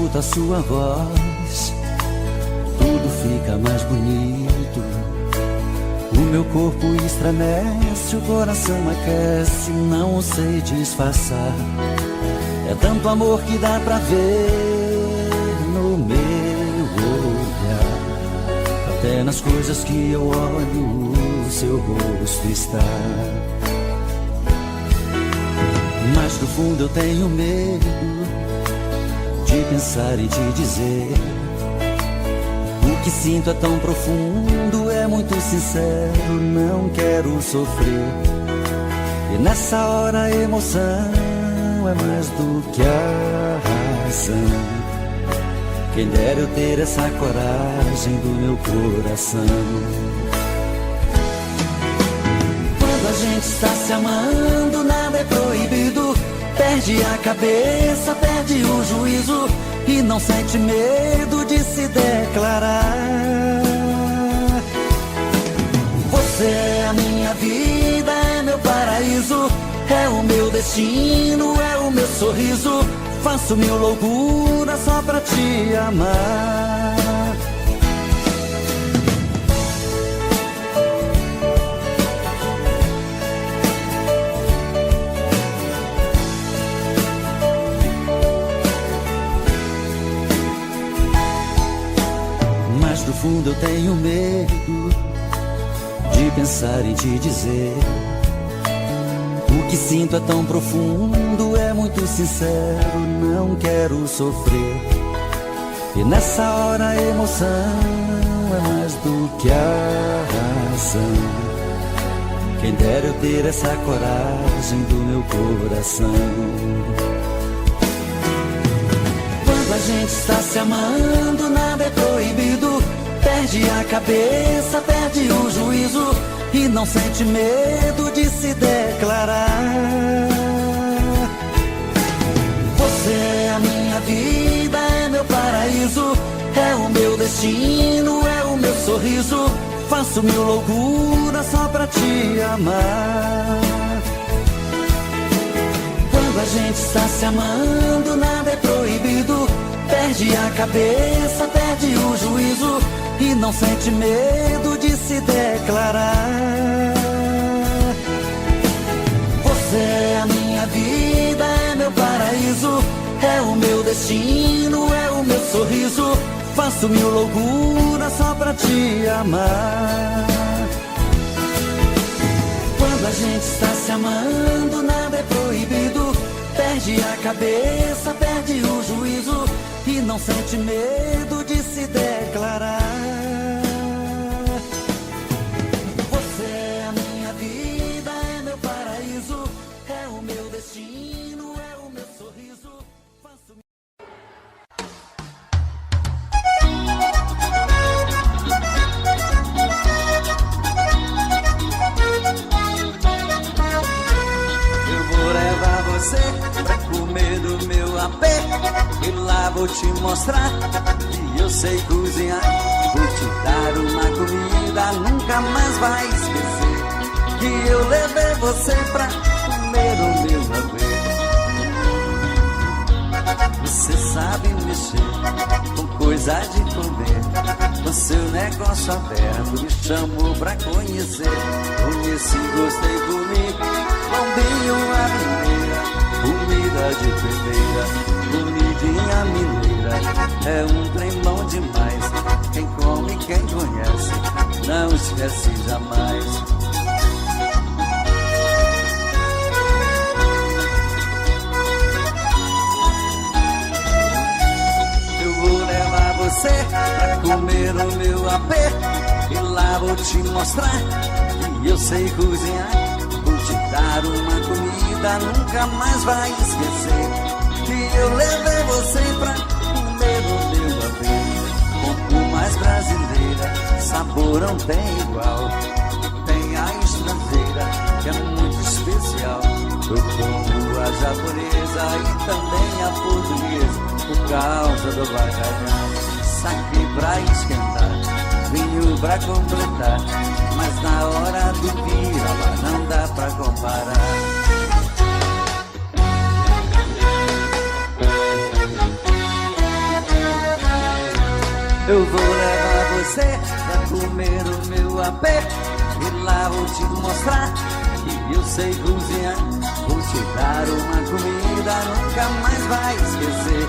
escuto a sua voz, tudo fica mais bonito. O meu corpo estremece, o coração aquece, não sei disfarçar. É tanto amor que dá pra ver no meu olhar. Até nas coisas que eu olho, o seu rosto está. Mas no fundo eu tenho medo de pensar e te dizer. O que sinto é tão profundo, é muito sincero, não quero sofrer. E nessa hora a emoção é mais do que a razão. Quem dera eu ter essa coragem do meu coração. Quando a gente está se amando, nada é proibido. Perde a cabeça, perde o juízo e não sente medo de se declarar. Você é a minha vida, é meu paraíso, é o meu destino, é o meu sorriso. Faço mil loucuras só pra te amar. Mas do fundo eu tenho medo de pensar em te dizer. O que sinto é tão profundo, é muito sincero, não quero sofrer. E nessa hora a emoção é mais do que a razão. Quem dera eu ter essa coragem do meu coração. Quando a gente está se amando, nada é proibido. Perde a cabeça, perde o juízo e não sente medo de se declarar. Você é a minha vida, é meu paraíso, é o meu destino, é o meu sorriso. Faço mil loucuras só pra te amar. Quando a gente está se amando, nada é proibido. Perde a cabeça, perde o juízo e não sente medo de se declarar. Você é a minha vida, é meu paraíso, é o meu destino, é o meu sorriso. Faço mil loucuras só pra te amar. Quando a gente está se amando, nada é proibido. Perde a cabeça, perde o juízo e não sente medo de se declarar. Você é a minha vida, é meu paraíso, é o meu destino, é o meu sorriso. Faço... Eu vou levar você pra comer do meu apê, e lá vou te mostrar que eu sei cozinhar. Vou te dar uma comida, nunca mais vai esquecer que eu levei você pra comer o meu apê. Você sabe mexer com coisa de comer, o seu negócio aberto me chamou pra conhecer. Conheci, gostei, comi, bombinho a mineira, comida de primeira, comidinha mineira. É um trem bom demais, quem come, quem conhece, não esquece jamais. Eu vou levar você pra comer o meu apê, e lá vou te mostrar que eu sei cozinhar. Vou te dar uma comida, nunca mais vai esquecer que eu levei você pra comer o meu apê. Como mais brasileira, sabor não tem igual. Tem a estrangeira, que é muito especial. Eu como a japonesa e também a portuguesa, por causa do bacalhau. Saquei pra esquentar, vinho pra completar, mas na hora do piraba não dá pra comparar. Eu vou levar você pra comer no meu apê, e lá vou te mostrar que eu sei cozinhar. Vou te dar uma comida, nunca mais vai esquecer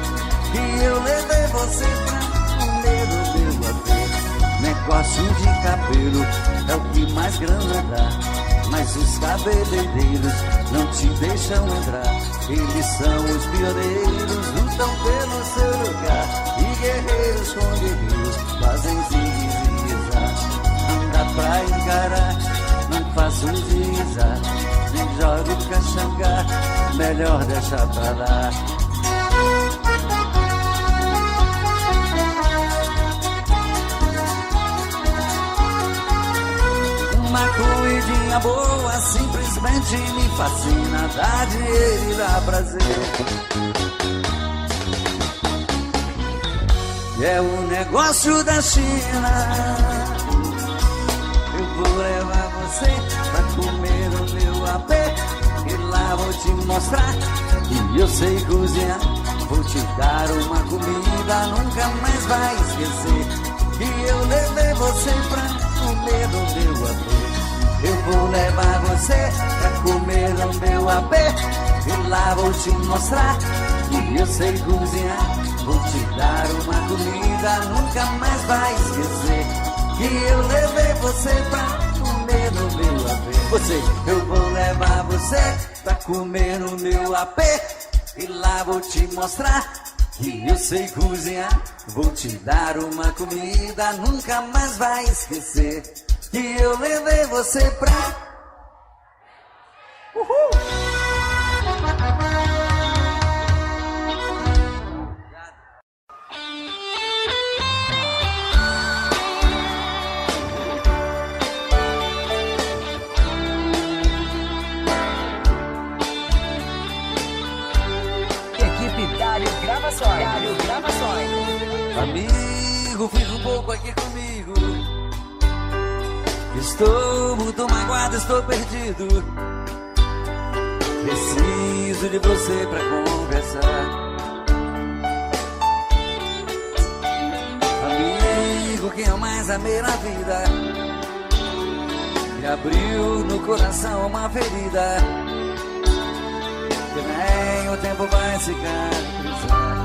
que eu levei você pra comer no meu apê. Negócio de cabelo é o que mais grana dá, mas os cabeleireiros não te deixam entrar. Eles são os pioneiros, lutam pelo seu lugar, e guerreiros com guerreiros fazem zigue-zague. Não dá pra encarar, não faço zigue-zague, nem jogo caxangá, melhor deixar pra lá. Uma comidinha boa simplesmente me fascina, dá dinheiro e dá prazer. É o negócio da China. Eu vou levar você pra comer no meu apê, e lá vou te mostrar que eu sei cozinhar. Vou te dar uma comida, nunca mais vai esquecer que eu levei você pra comer no meu apê. Eu vou levar você pra comer no meu apê, e lá vou te mostrar que eu sei cozinhar. Vou te dar uma comida, nunca mais vai esquecer que eu levei você pra comer no meu apê. Eu vou levar você pra comer no meu apê, e lá vou te mostrar que eu sei cozinhar. Vou te dar uma comida, nunca mais vai esquecer que eu levei você pra... Equipe Dário Gravações. Amigo, fica um pouco aqui comigo. Estou muito magoado, estou perdido. Preciso de você pra conversar. Amigo, quem eu mais amei na vida, me abriu no coração uma ferida que nem o tempo vai cicatrizar.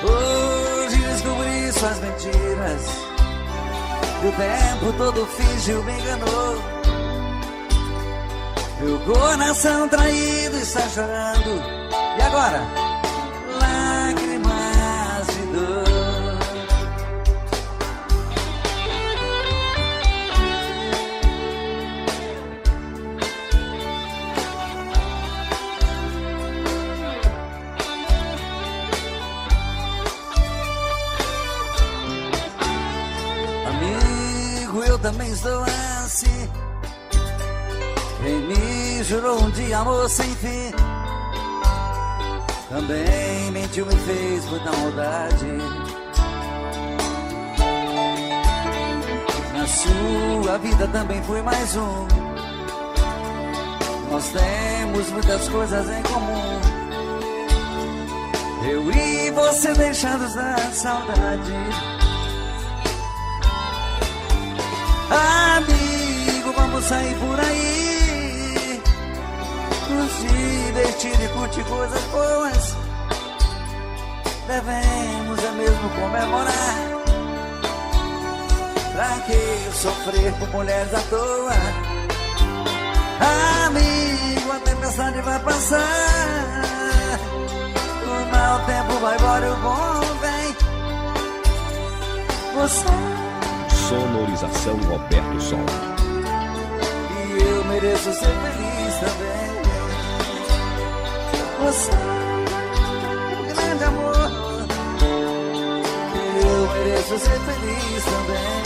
Hoje descobri suas mentiras, e o tempo todo fingiu, me enganou. Meu coração traído está chorando, e agora? Lágrimas de dor. Amigo, eu também estou assim. Quem me jurou um dia amor sem fim, também mentiu, me fez muita maldade. Na sua vida também fui mais um. Nós temos muitas coisas em comum. Eu e você deixados da saudade. Amigo, vamos sair por aí, nos divertir e curtir coisas boas. Devemos é mesmo comemorar. Pra que sofrer por mulheres à toa? Amigo, a tempestade vai passar, o mau tempo vai embora e o bom vem. Você... Sonorização Roberto Sol. E eu mereço ser feliz também. Você é um grande amor. E eu mereço ser feliz também.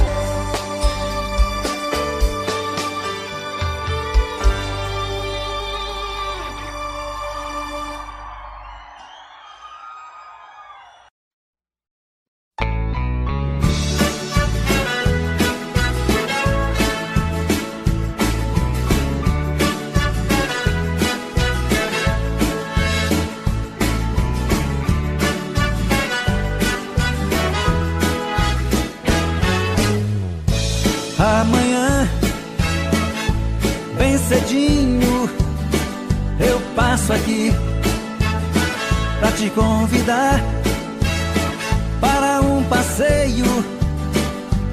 te convidar para um passeio,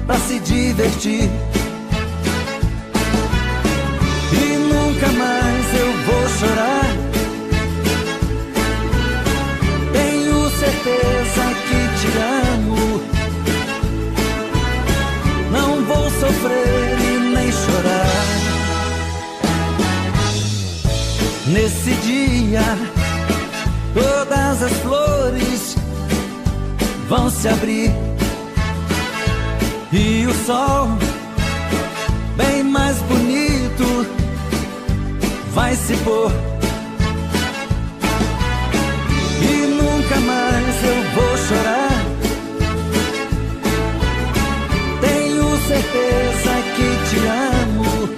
pra se divertir. E nunca mais eu vou chorar. Tenho certeza que te amo. Não vou sofrer e nem chorar. Nesse dia, todas as flores vão se abrir e o sol, bem mais bonito, vai se pôr. E nunca mais eu vou chorar. Tenho certeza que te amo.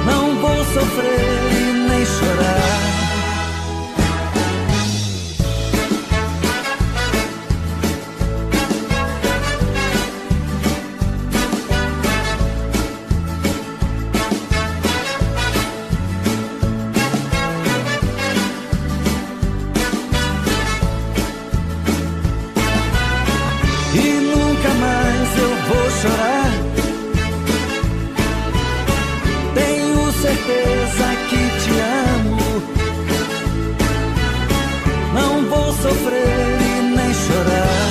Não vou sofrer e nem chorar. Chorar. Tenho certeza que te amo. Não vou sofrer e nem chorar.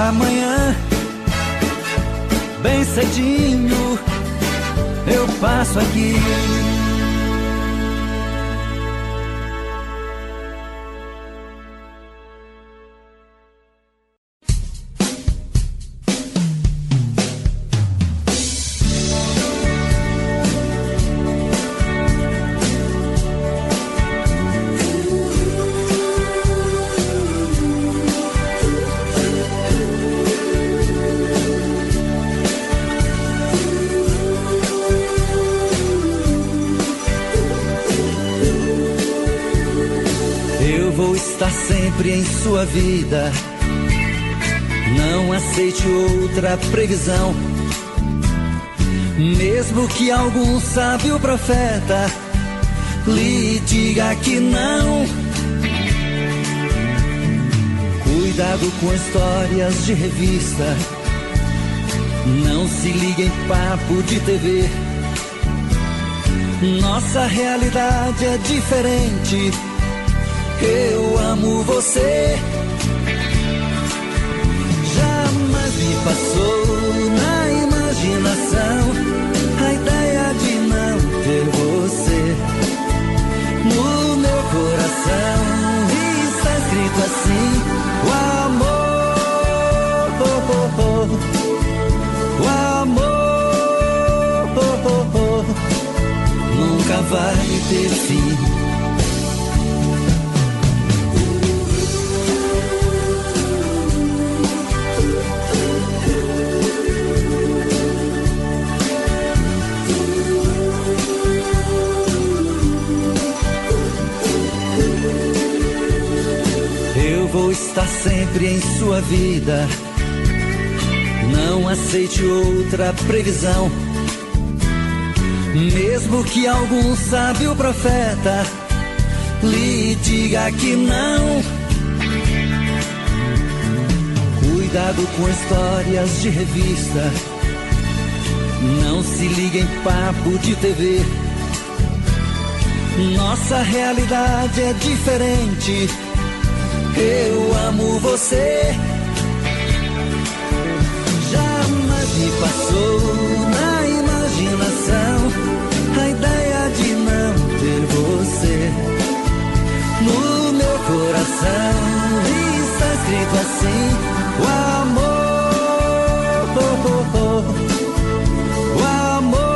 Amanhã, bem cedinho, eu passo aqui. Está sempre em sua vida. Não aceite outra previsão. Mesmo que algum sábio profeta lhe diga que não. Cuidado com histórias de revista. Não se ligue em papo de TV. Nossa realidade é diferente. Eu amo você. Jamais me passou na imaginação a ideia de não ter você no meu coração. E está escrito assim: o amor, o amor nunca vai ter fim. Vou estar sempre em sua vida. Não aceite outra previsão. Mesmo que algum sábio profeta lhe diga que não. Cuidado com histórias de revista. Não se ligue em papo de TV. Nossa realidade é diferente. Eu amo você. Jamais me passou na imaginação a ideia de não ter você no meu coração. E está escrito assim: o amor, o amor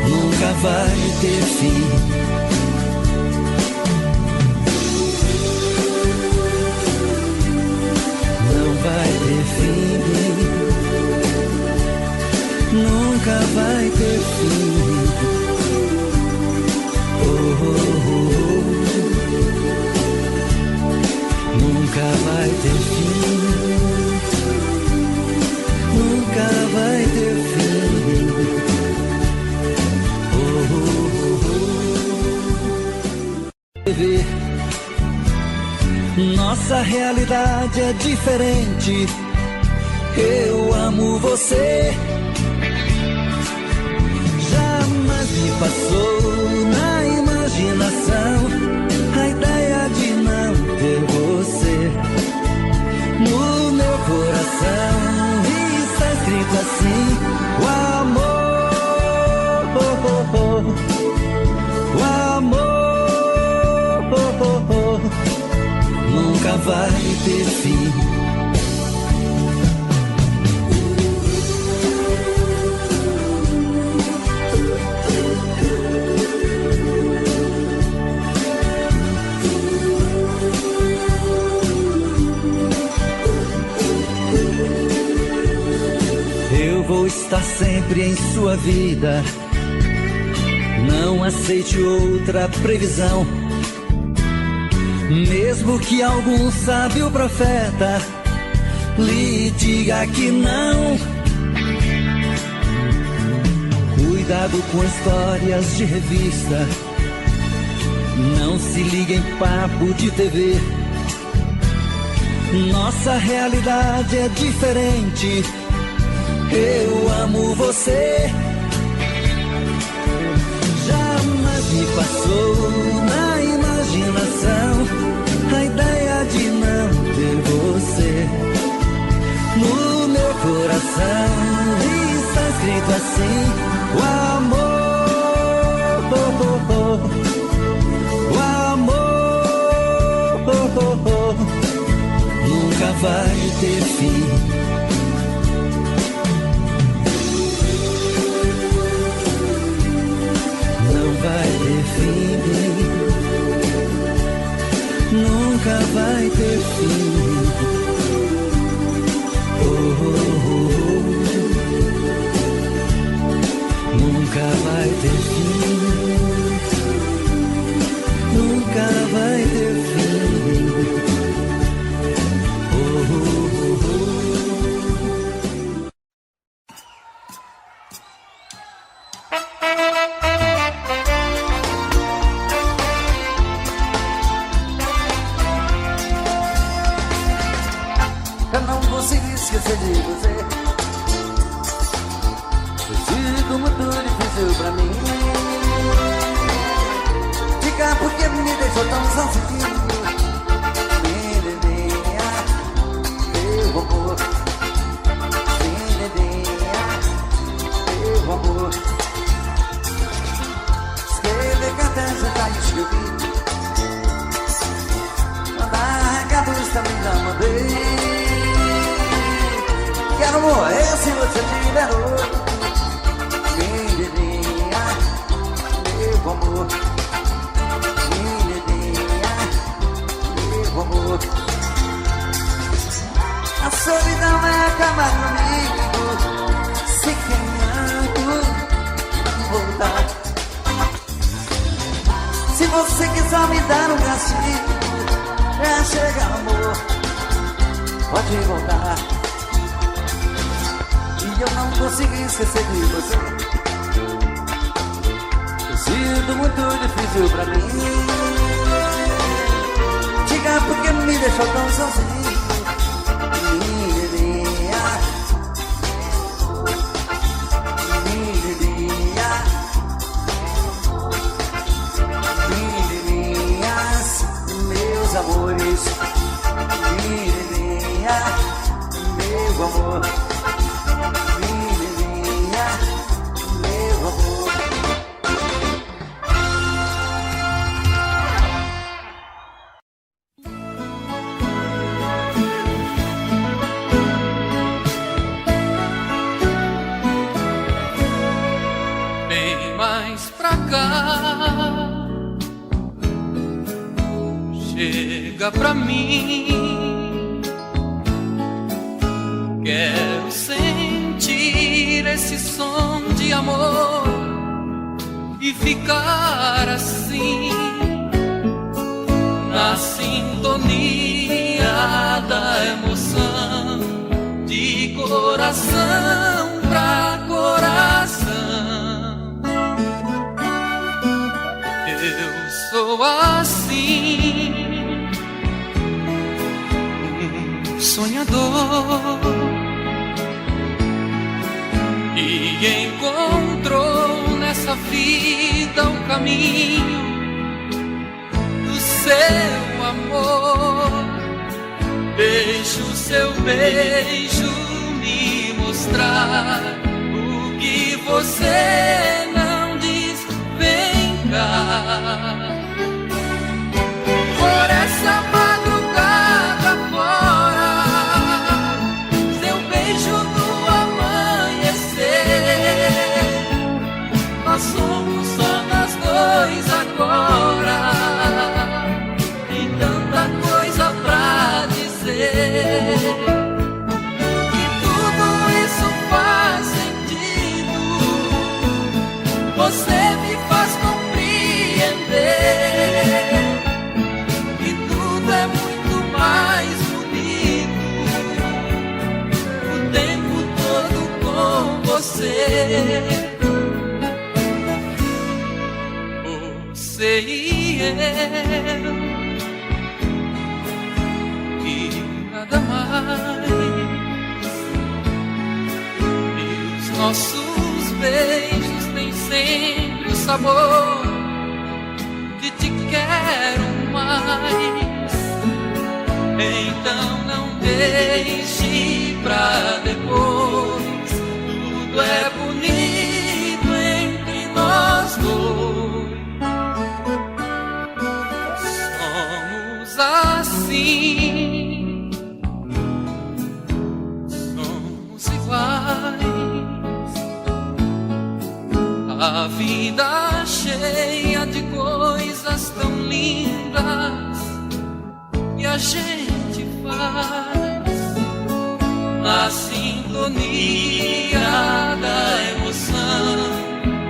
nunca vai ter fim. Vai ter fim, nunca vai ter fim. Oh, oh, oh. Nunca vai ter fim, nunca vai ter fim. Nossa realidade é diferente. Eu amo você. Jamais me passou na imaginação a ideia de não ter você no meu coração. Está escrito assim: o amor, o amor nunca vai ter fim. Eu vou estar sempre em sua vida. Não aceite outra previsão. Mesmo que algum sábio profeta lhe diga que não. Cuidado com histórias de revista. Não se ligue em papo de TV. Nossa realidade é diferente. Eu amo você. Jamais me passou na imaginação a ideia de não ter você no meu coração. Está escrito assim: o amor, o amor nunca vai ter fim. Vai ter fim, nunca vai ter fim. Oh, oh, oh. Nunca vai ter fim, nunca vai ter fim. Oh, oh, oh. Eu não consigo esquecer de você. Tem sido muito difícil pra mim ficar porque me deixou tão sozinho. Menininha, meu amor. Menininha, meu amor. Escrever cartas eu já escrevi. Mandar recados também já mandei. Quero morrer se você tiver outro. Menininha, meu amor. Menininha, meu amor. A solidão vai acabar comigo se querendo voltar. Se você quiser me dar um castigo, já chega, amor, pode voltar. E eu não consigo esquecer de você. Tem sido muito difícil pra mim. Diga porque me deixou tão sozinho. Menininha, menininha, menininhas, meus amores. Menininha, meu amor. Chega pra mim, quero sentir esse som de amor e ficar assim, na sintonia da emoção, de coração pra coração. Eu sou assim, caminho do seu amor. Deixe o seu beijo me mostrar o que você não diz. Vem cá, por essa madrugada fora, seu beijo no amanhecer. Nós somos só nós dois agora, e tanta coisa pra dizer. E tudo isso faz sentido, você me faz compreender. E tudo é muito mais bonito, o tempo todo com você. Você e eu, e nada mais. E os nossos beijos têm sempre o sabor de te quero mais. Então não deixe pra depois, tudo é bonito entre nós dois. Assim, somos iguais. A vida cheia de coisas tão lindas que a gente faz na sintonia da emoção,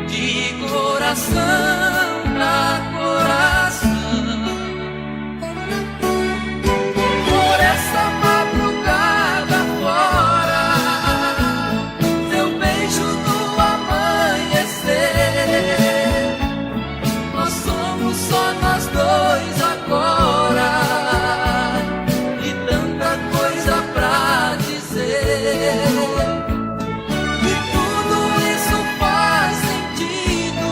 de coração pra coração. Essa madrugada fora, seu beijo no amanhecer. Nós somos só nós dois agora, e tanta coisa pra dizer. E tudo isso faz sentido,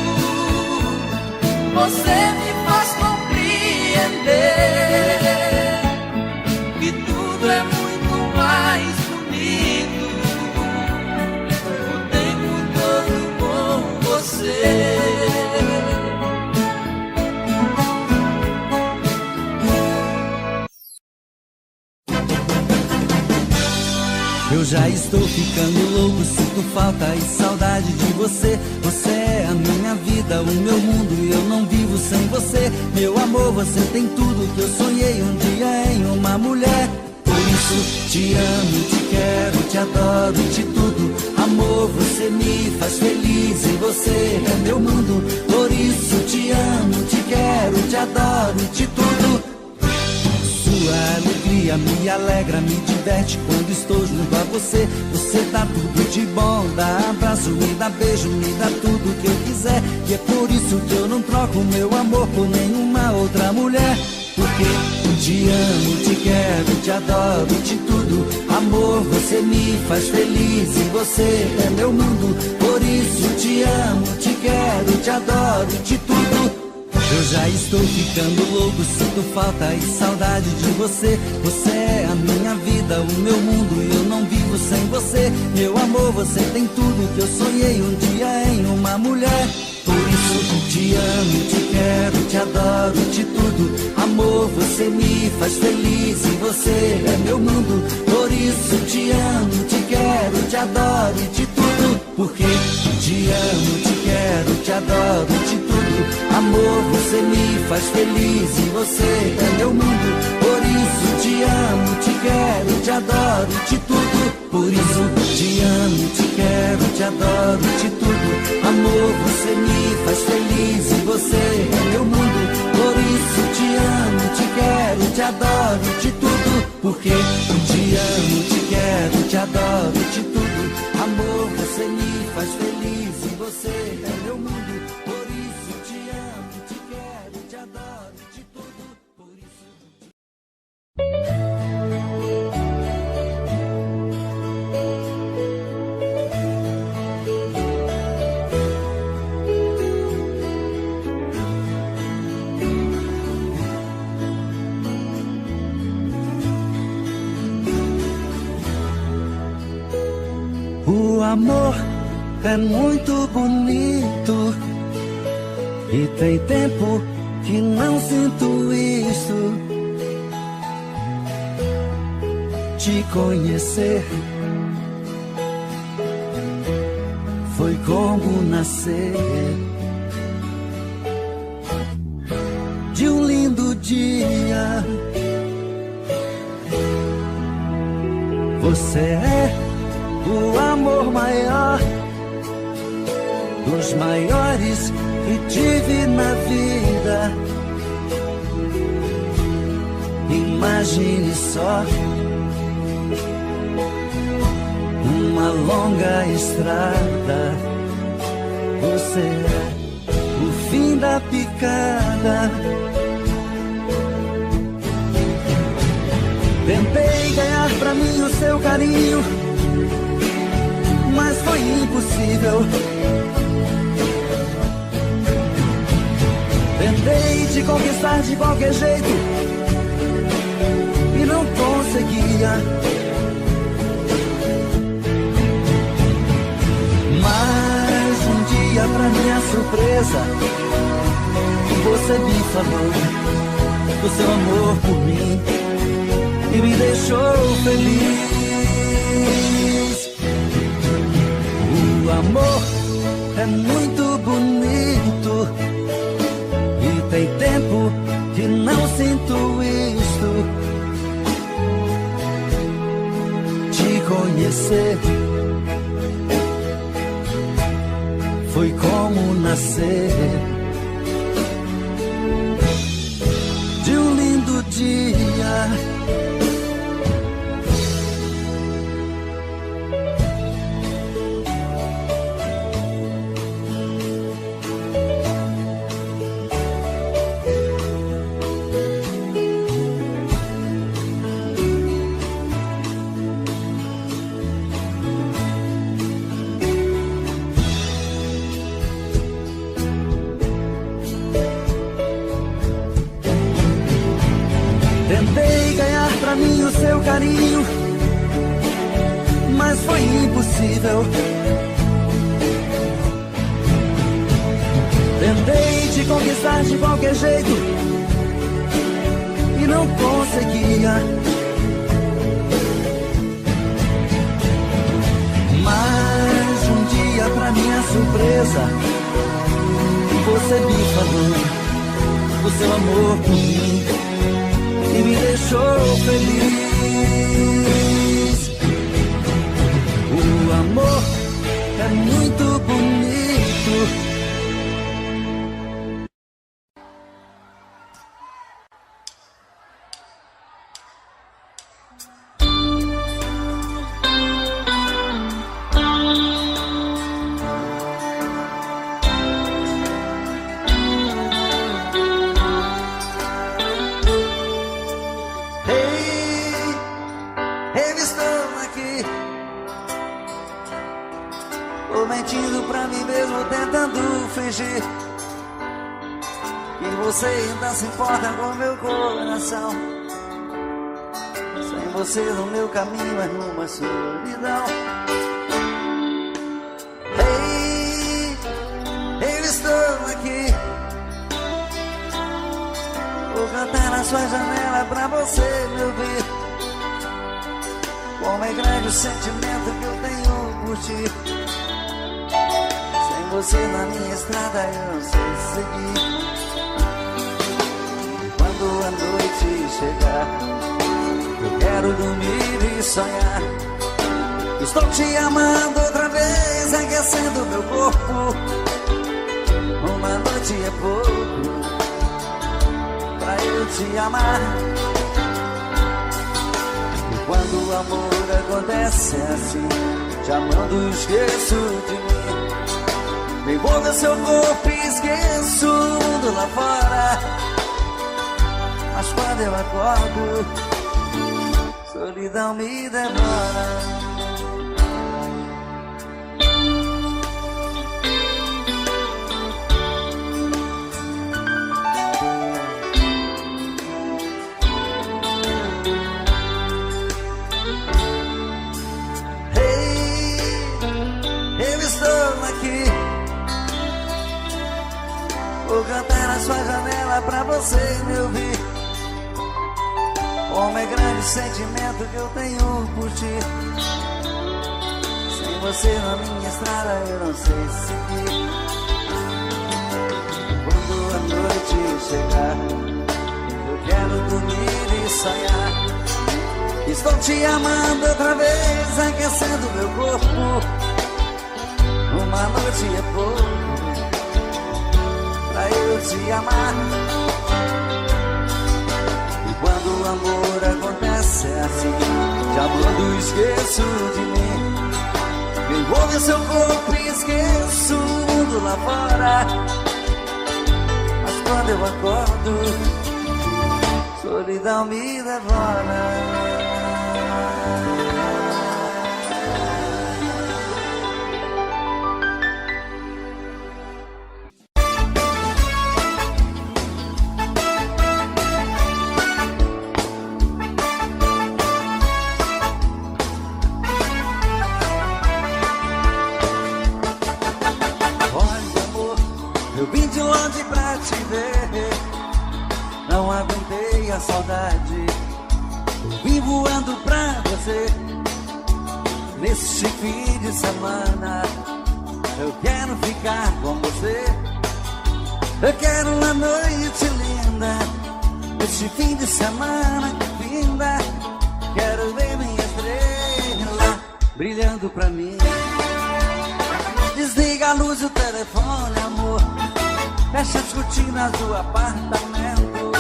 você me faz compreender. É muito mais bonito, o tempo todo com você. Eu já estou ficando louco, sinto falta e saudade de você. Você é a minha vida, o meu mundo, e eu não vivo sem você. Meu amor, você tem tudo que eu sonhei um dia em uma mulher. Por isso te amo, te quero, te adoro, te tudo. Amor, você me faz feliz e você é meu mundo. Por isso te amo, te quero, te adoro, te tudo. Sua alegria me alegra, me diverte quando estou junto a você. Você dá tudo de bom, dá abraço, me dá beijo, me dá tudo que eu quiser. E é por isso que eu não troco meu amor por nenhuma outra mulher. Porque te amo, te quero, te adoro, te tudo. Amor, você me faz feliz e você é meu mundo. Por isso te amo, te quero, te adoro, te tudo. Eu já estou ficando louco, sinto falta e saudade de você. Você é a minha vida, o meu mundo, e eu não vivo sem você. Meu amor, você tem tudo que eu sonhei um dia em uma mulher. Por isso te amo, te quero, te adoro, te tudo. Amor, você me faz feliz e você é meu mundo. Por isso te amo, te quero, te adoro, te tudo. Porque te amo, te quero, te adoro, te tudo. Amor, você me faz feliz e você é meu mundo. Por isso te amo, te quero, te adoro, te tudo. Por isso te amo, te quero, te adoro, te tudo. Amor, você me faz feliz e você é meu mundo. Por isso te amo, te quero, te adoro, te tudo. Porque te amo, te quero, te adoro, te tudo. Amor, você me faz feliz e você é meu mundo. Por isso te amo, te quero, te adoro, te tudo. Por isso amor é muito bonito e tem tempo que não sinto isso. Te conhecer foi como nascer de um lindo dia. Você é o amor maior dos maiores que tive na vida. Imagine só uma longa estrada. Você é o fim da picada. Tentei ganhar pra mim o seu carinho, mas foi impossível. Tentei te conquistar de qualquer jeito e não conseguia. Mas um dia, pra minha surpresa, você me falou do seu amor por mim e me deixou feliz. O amor é muito bonito e tem tempo que não sinto isto. Te conhecer foi como nascer de um lindo dia. Tentei ganhar pra mim o seu carinho, mas foi impossível. Tentei te conquistar de qualquer jeito e não conseguia. Mas um dia, pra minha surpresa, você me falou do seu amor por mim e me deixou feliz. O amor é muito bonito. Tô mentindo pra mim mesmo, tentando fingir que você ainda se importa com meu coração. Sem você no meu caminho é numa solidão. Ei, eu estou aqui. Vou cantar na sua janela pra você me ouvir. Como é grande o sentimento que eu tenho por ti. Você na minha estrada eu não sei seguir. Quando a noite chegar, eu quero dormir e sonhar. Estou te amando outra vez, aquecendo meu corpo. Uma noite é pouco pra eu te amar. E quando o amor acontece assim, te amando esqueço de mim. Me envolve o seu corpo e esqueço o mundo lá fora. Mas quando eu acordo, solidão me devora. Vou cantar na sua janela pra você me ouvir. Como é grande o sentimento que eu tenho por ti. Sem você na minha estrada eu não sei seguir. Quando a noite chegar, eu quero dormir e sonhar. Estou te amando outra vez, aquecendo meu corpo. Uma noite é pouco pra eu te amar. E quando o amor acontece assim, te amando esqueço de mim. Me envolve seu corpo e esqueço o mundo lá fora. Mas quando eu acordo, solidão me devora. Eu vim de longe pra te ver, não aguentei a saudade. Eu vim voando pra você, neste fim de semana. Eu quero ficar com você, eu quero uma noite linda. Neste fim de semana que finda, quero ver minha estrela brilhando pra mim. Desliga a luz do telefone, amor. Fecha as cortinas do apartamento.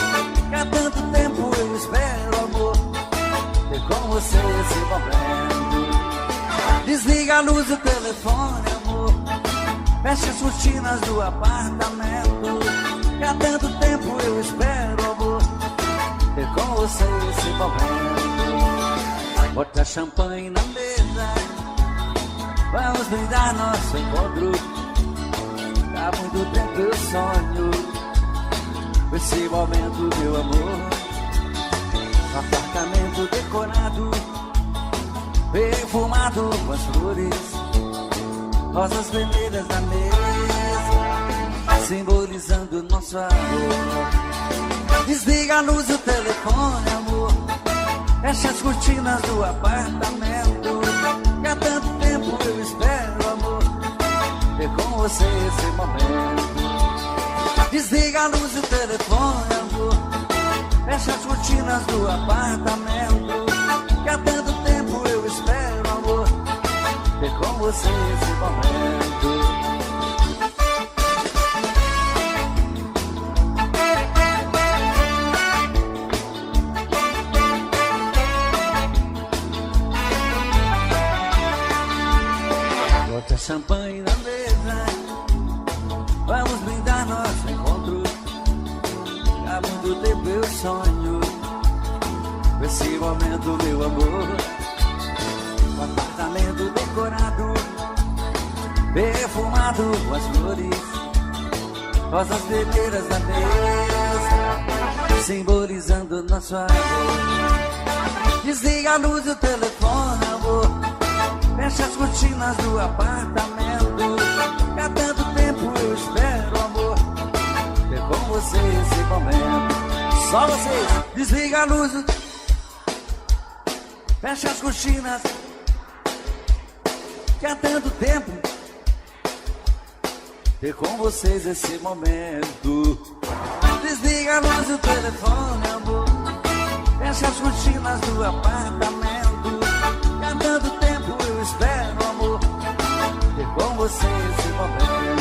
Que há tanto tempo eu espero, amor, ter com você esse momento. Desliga a luz do telefone, amor. Fecha as cortinas do apartamento. Que há tanto tempo eu espero, amor, ter com você esse momento. Bota champanhe na mesa, vamos brindar nosso encontro. Há muito tempo eu sonho com esse momento, meu amor. Um apartamento decorado, perfumado com as flores, rosas vermelhas na mesa, simbolizando nosso amor. Desliga a luz do telefone, amor. Fecha as cortinas do apartamento. Que há tanto tempo eu espero, amor, ter com você esse momento. Desliga a luz do telefone, amor. Fecha as cortinas do apartamento. Que há tanto tempo eu espero, amor, ter com você esse momento. Bota champanhe na mesa, vamos brindar nosso encontro. Há muito tempo eu sonho com esse momento, meu amor. Um apartamento decorado, perfumado com as flores, rosas vermelhas na mesa, simbolizando nosso amor. Desliga a luz do telefone, amor. Fecha as cortinas do apartamento. Que há tanto tempo eu espero, amor, ter com você esse momento. Só vocês. Desliga a luz do... Fecha as cortinas. Que há tanto tempo ter com vocês esse momento. Desliga a luz do telefone, amor. Fecha as cortinas do apartamento. Que há tanto tempo eu espero, amor, ter com você esse momento.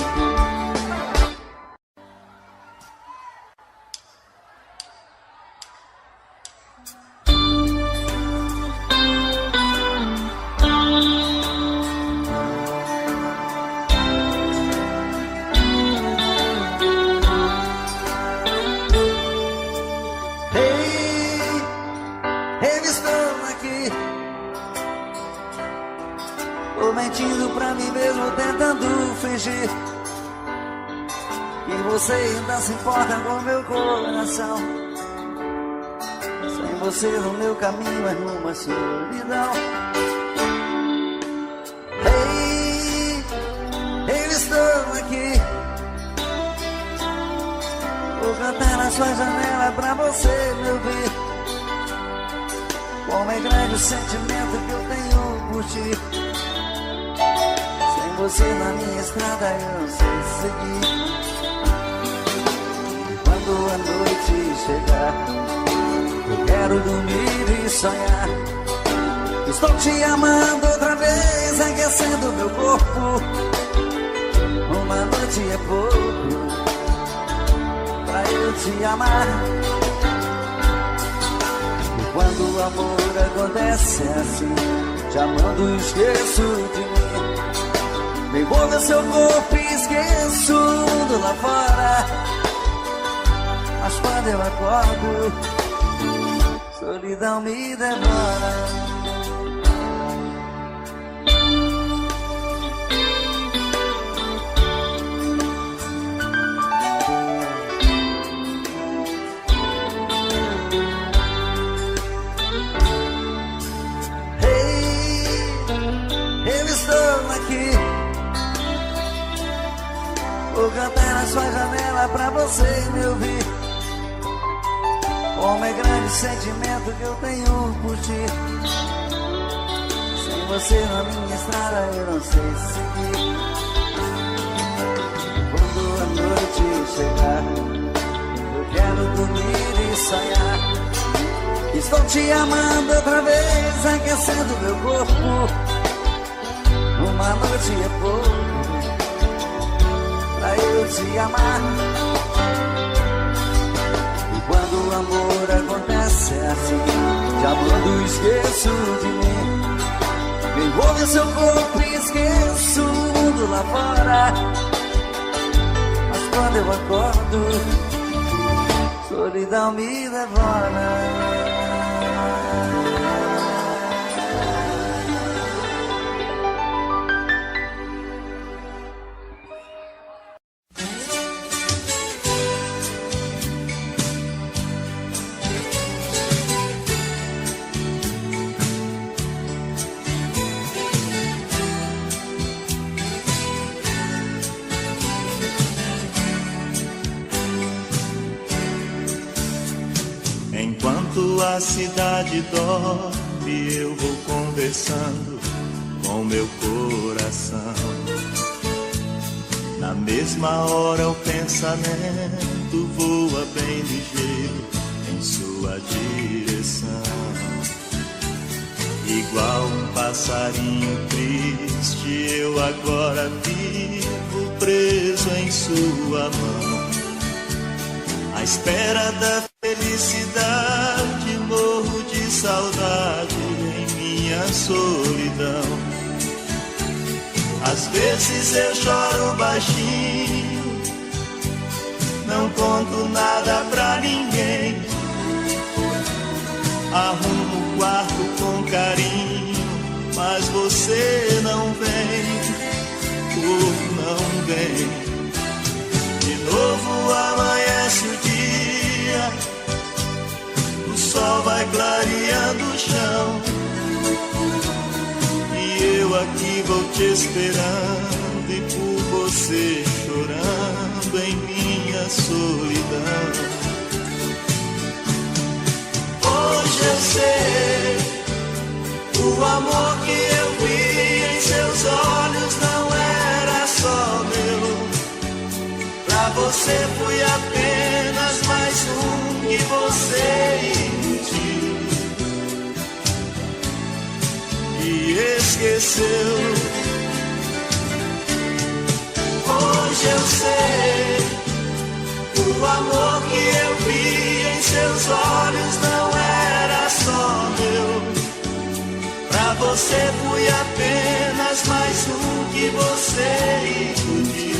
Mentindo pra mim mesmo, tentando fingir que você ainda se importa com meu coração. Sem você no meu caminho é numa solidão. Ei, eu estou aqui na sua janela pra você me ouvir. Como é grande o sentimento que eu tenho por ti. Sem você na minha estrada eu não sei seguir. Quando a noite chegar, eu quero dormir e sonhar. Estou te amando outra vez, aquecendo meu corpo. Uma noite é pouco pra eu te amar. E quando o amor acontece assim, te amando esqueço de mim. Me envolve o seu corpo e esqueço o mundo lá fora. Mas quando eu acordo, solidão me devora. Vou cantar na sua janela pra você me ouvir. Como é grande o sentimento que eu tenho por ti. Sem você na minha estrada eu não sei seguir. Quando a noite chegar, eu quero dormir e sonhar. Estou te amando outra vez, aquecendo meu corpo. Uma noite é pouco pra eu te amar. E quando o amor acontece assim, te amando esqueço de mim. Me envolve seu corpo e esqueço o mundo lá fora. Mas quando eu acordo, solidão me devora. Enquanto a cidade dorme, eu vou conversando com meu coração. Na mesma hora o pensamento voa bem ligeiro em sua direção. Igual um passarinho triste, eu agora vivo preso em sua mão. À espera da felicidade, morro de saudade em minha solidão. Às vezes eu choro baixinho, não conto nada pra ninguém. Arrumo o quarto com carinho, mas você não vem, não vem. De novo amanhece o dia, o sol vai clareando o chão, e eu aqui vou te esperando, e por você chorando em minha solidão. Hoje eu sei, o amor que eu vi em seus olhos não era só meu. Pra você fui apenas mais um que você iludiu e esqueceu. Hoje eu sei, o amor que eu vi em seus olhos não era só meu. Pra você fui apenas mais um que você iludiu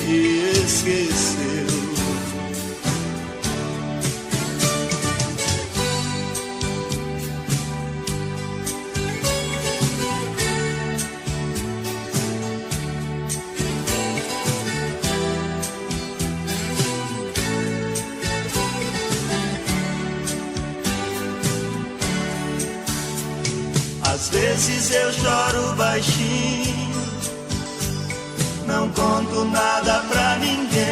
e esqueceu. Às vezes eu choro baixinho, não conto nada pra ninguém.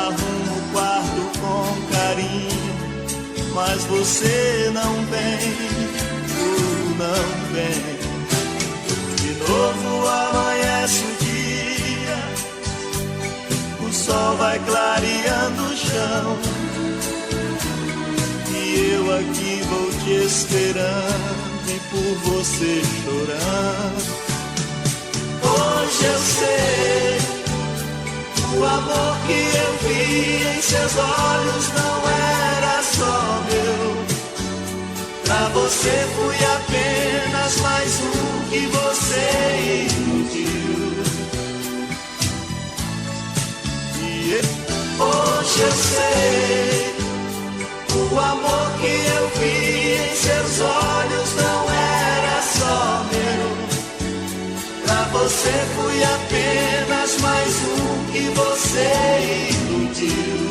arrumo o quarto com carinho, mas você não vem, não vem. De novo amanhece o dia, o sol vai clareando o chão, e eu aqui vou te esperando e por você chorando. Hoje eu sei, o amor que eu vi em seus olhos não era só meu. Pra você fui apenas mais um que você iludiu. E hoje eu sei, o amor que eu vi em seus olhos não era só meu. Pra você fui apenas mais um que você iludiu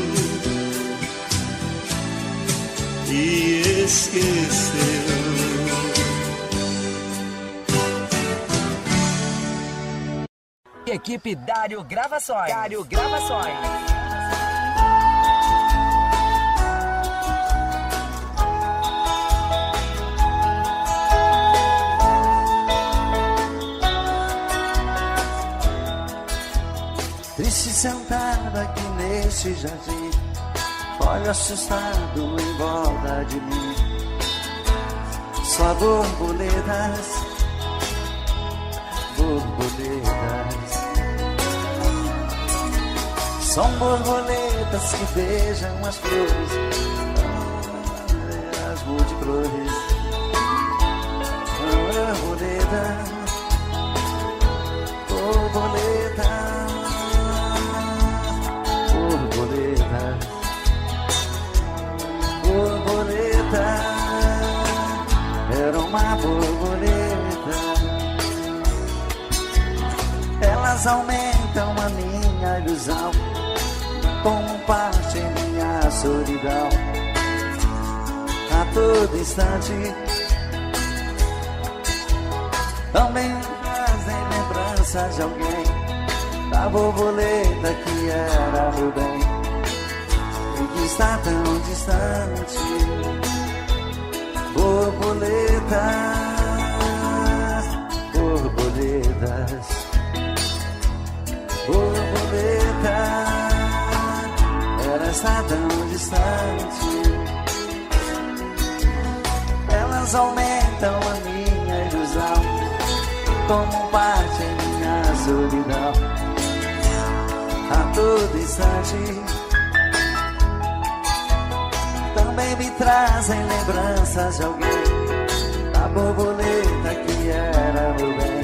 e esqueceu. Equipe Dário Gravações. Dário Gravações. Triste sentada aqui neste jardim, olho assustado em volta de mim. Só borboletas, borboletas. São borboletas que beijam as flores, as multicores. Borboletas, borboletas. Borboleta, borboleta, era uma borboleta. Elas aumentam a minha ilusão, tomam parte em minha solidão. A todo instante também trazem lembranças de alguém, da borboleta que era meu bem e que está tão distante. Borboletas, borboletas, borboleta, ela está tão distante. Elas aumentam a minha ilusão, tomam parte em minha solidão. A todo instante também me trazem lembranças de alguém, da borboleta que era meu bem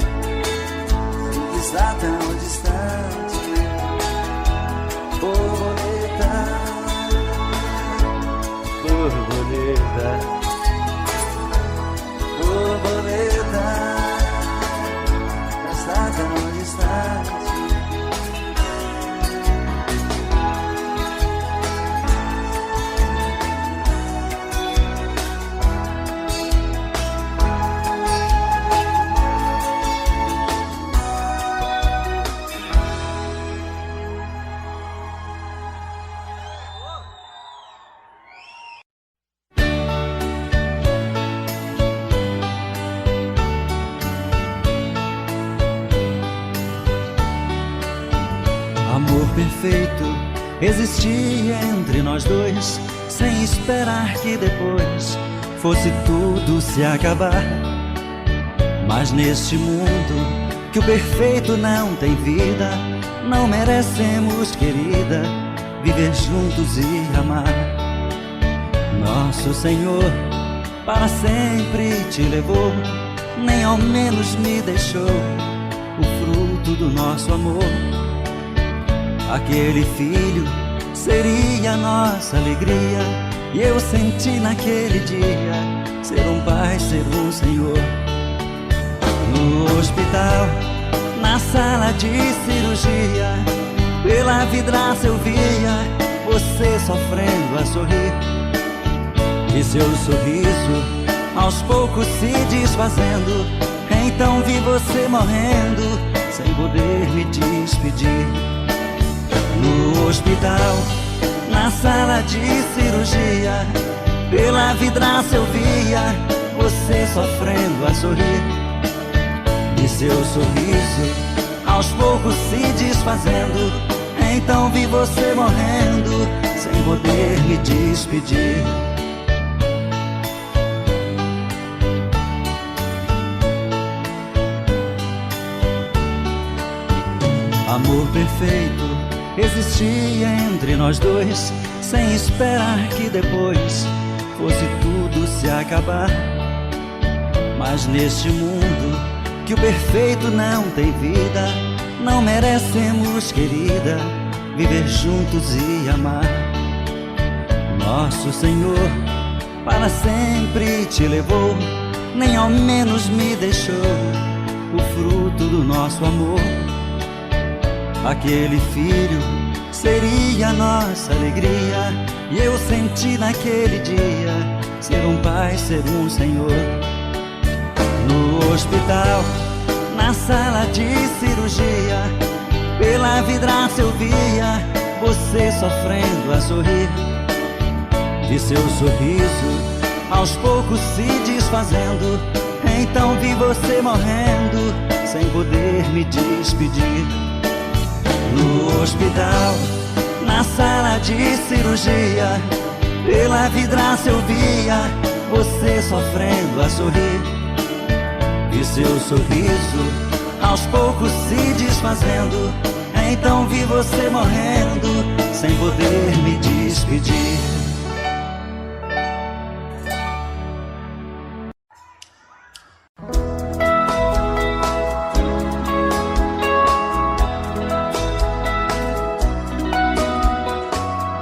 e que está tão distante. Borboleta, borboleta, borboleta, está tão distante. Amor perfeito existia entre nós dois, sem esperar que depois fosse tudo se acabar. Mas neste mundo que o perfeito não tem vida, não merecemos, querida, viver juntos e amar. Nosso Senhor para sempre te levou, nem ao menos me deixou o fruto do nosso amor. Aquele filho seria nossa alegria, e eu senti naquele dia ser um pai, ser um senhor. No hospital, na sala de cirurgia, pela vidraça eu via você sofrendo a sorrir, e seu sorriso aos poucos se desfazendo. Então vi você morrendo sem poder me despedir. No hospital, na sala de cirurgia, pela vidraça eu via você sofrendo a sorrir. E seu sorriso aos poucos se desfazendo. Então vi você morrendo sem poder me despedir. Amor perfeito existia entre nós dois, sem esperar que depois fosse tudo se acabar. Mas neste mundo que o perfeito não tem vida, não merecemos, querida, viver juntos e amar. Nosso Senhor para sempre te levou, nem ao menos me deixou o fruto do nosso amor. Aquele filho seria nossa alegria, e eu senti naquele dia ser um pai, ser um Senhor. No hospital, na sala de cirurgia, pela vidraça eu via você sofrendo a sorrir. Vi seu sorriso aos poucos se desfazendo. Então vi você morrendo sem poder me despedir. No hospital, na sala de cirurgia, pela vidraça eu via você sofrendo a sorrir. Vi seu sorriso aos poucos se desfazendo. Então vi você morrendo sem poder me despedir.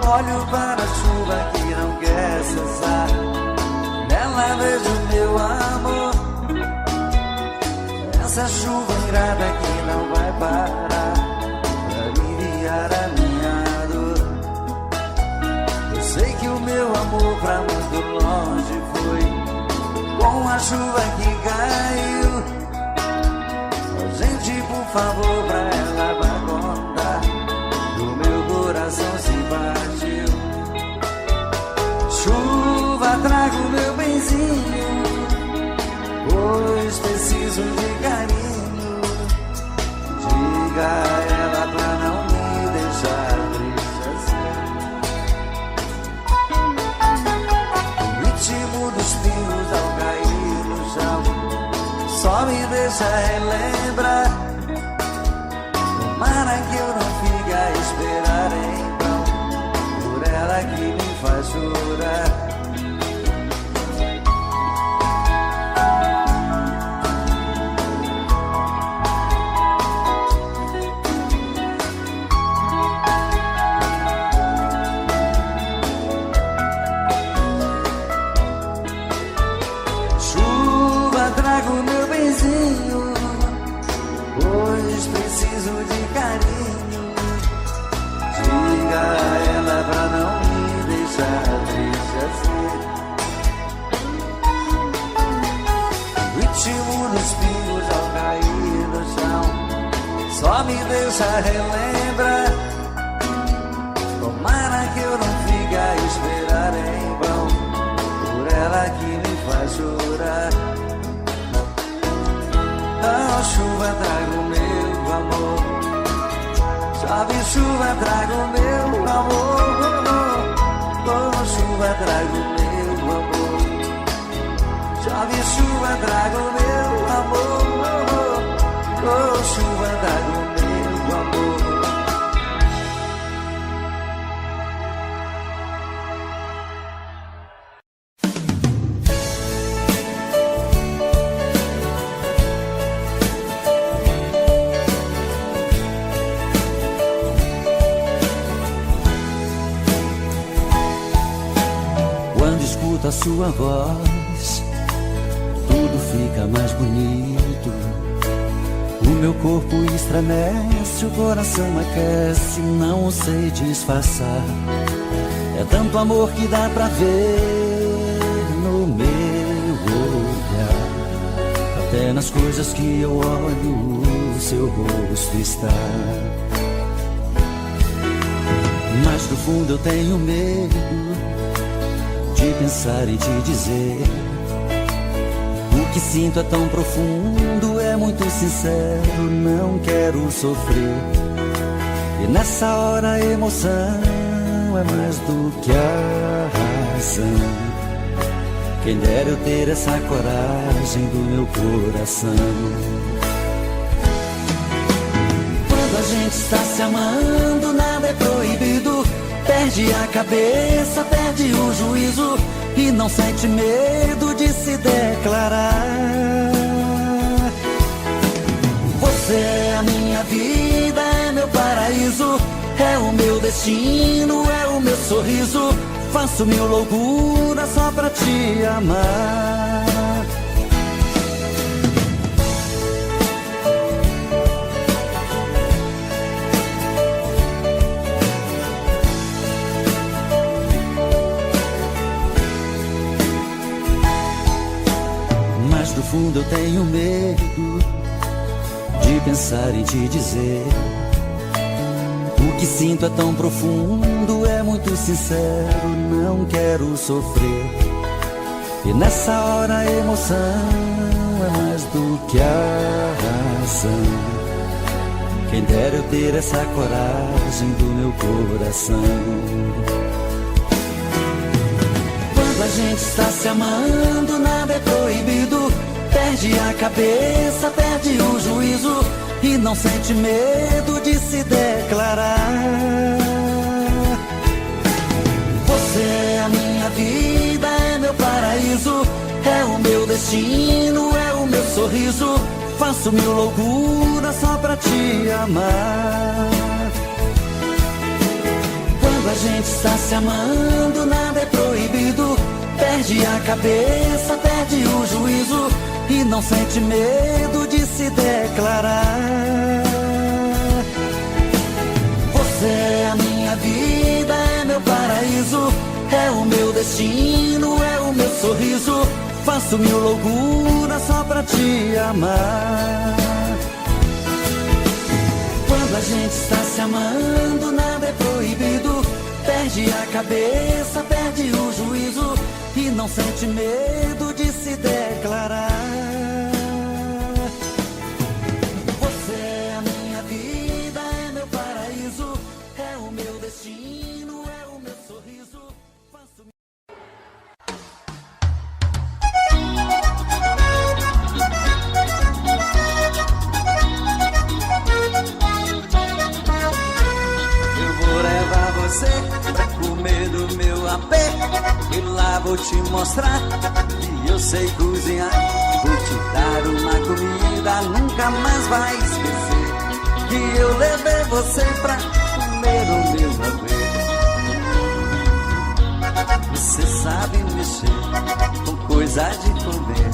Olho para a chuva que não quer cessar, nela vejo meu amor. Essa chuva ingrata que não vai parar pra aliviar a minha dor. Eu sei que o meu amor pra muito longe foi com a chuva que caiu. Oh, gente, por favor, pra ela vai contar, o meu coração se partiu. Chuva, traga o meu benzinho, pois preciso de carinho. Diga a ela pra não me deixar triste assim. O ritmo dos pingos ao cair no chão só me deixa relembrar. Tomara que eu não fique a esperar em vão por ela que me faz chorar. Chuva, traga o meu benzinho, pois preciso de carinho. Diga a ela pra não me deixar triste assim. O ritmo dos pingos ao cair no chão só me deixa relembrar. Tomara que eu não fique a esperar em vão por ela que me faz chorar. Oh, chuva, traga o meu amor. Chove, chuva, traga o meu amor. Oh, chuva, traga o meu amor. Chove, chuva, traga o meu amor. Oh, chuva, traga o meu amor. Quando escuto a sua voz, tudo fica mais bonito. O meu corpo estremece, o coração aquece, não sei disfarçar. É tanto amor que dá pra ver no meu olhar. Até nas coisas que eu olho, o seu rosto está. Mas no fundo eu tenho medo de pensar em te dizer. O que sinto é tão profundo, é muito sincero, não quero sofrer. E nessa hora a emoção é mais do que a razão. Quem dera eu ter essa coragem do meu coração. Quando a gente está se amando, nada é proibido. Perde a cabeça, perde o juízo e não sente medo de se declarar. Você é a minha vida, é meu paraíso, é o meu destino, é o meu sorriso. Faço mil loucuras só pra te amar. Mas do fundo eu tenho medo de pensar em te dizer. O que sinto é tão profundo, é muito sincero, não quero sofrer. E nessa hora a emoção é mais do que a razão. Quem dera eu ter essa coragem do meu coração. Quando a gente está se amando, nada é proibido. Perde a cabeça, perde o juízo e não sente medo de se declarar. Você é a minha vida, é meu paraíso, é o meu destino, é o meu sorriso. Faço mil loucuras só pra te amar. Quando a gente está se amando, nada é proibido. Perde a cabeça, perde o juízo e não sente medo de se declarar. Você é a minha vida, é meu paraíso, é o meu destino, é o meu sorriso. Faço mil loucuras só pra te amar. Quando a gente está se amando, nada é proibido. Perde a cabeça, perde o juízo e não sente medo de se declarar. Você é a minha vida, é meu paraíso, é o meu destino, é o meu sorriso. Faço... Eu vou levar você pra comer do meu apê, e lá vou te mostrar que eu sei cozinhar. Vou te dar uma comida, nunca mais vai esquecer que eu levei você pra comer o meu apê. Você sabe mexer com coisa de comer,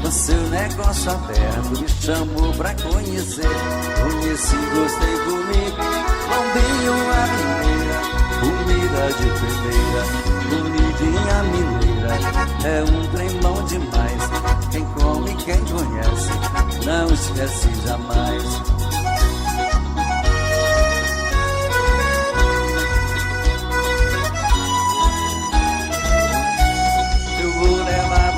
com seu negócio aberto me chamou pra conhecer. Conheci, gostei comigo, bombinho a mineira, comida de primeira, comidinha mineira. É um trem bom demais, quem come, quem conhece, não esquece jamais.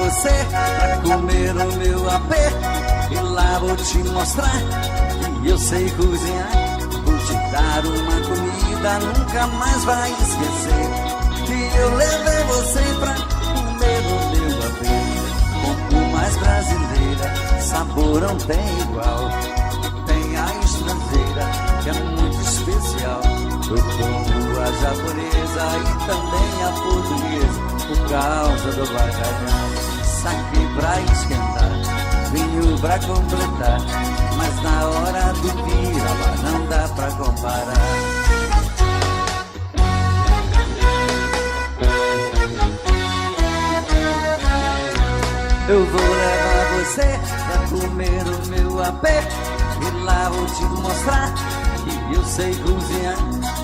Você pra comer no meu apê, e lá vou te mostrar que eu sei cozinhar. Vou te dar uma comida, nunca mais vai esquecer que eu levei você pra comer no meu apê. Como mais brasileira, sabor não tem igual. Tem a estrangeira, que é muito especial. Eu como a japonesa e também a portuguesa, por causa do bacalhau. Saquei pra esquentar, vinho pra completar, mas na hora do piraba não dá pra comparar. Eu vou levar você pra comer o meu apê, e lá vou te mostrar que eu sei cozinhar.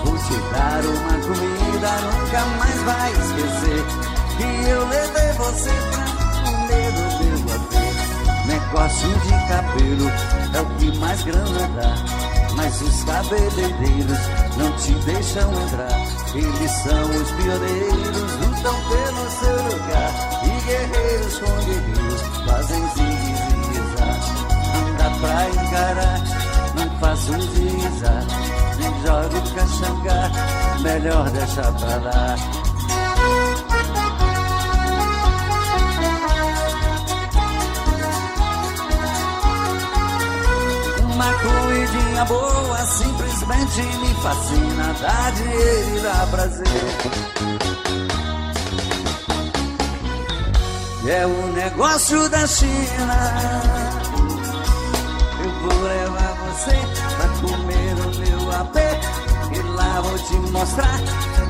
Vou te dar uma comida, nunca mais vai esquecer que eu levei você pra negócio de cabelo é o que mais grana dá. mas os cabeleireiros não te deixam entrar. Eles são os pioneiros, lutam pelo seu lugar. E guerreiros com guerreiros fazem zigue-zague. Não dá pra encarar, não faço um zigue-zague. Nem jogo caxangá, melhor deixar pra lá. Uma comidinha boa simplesmente me fascina. Dá dinheiro e dá prazer. É o negócio da China. Eu vou levar você pra comer o meu apê. E lá vou te mostrar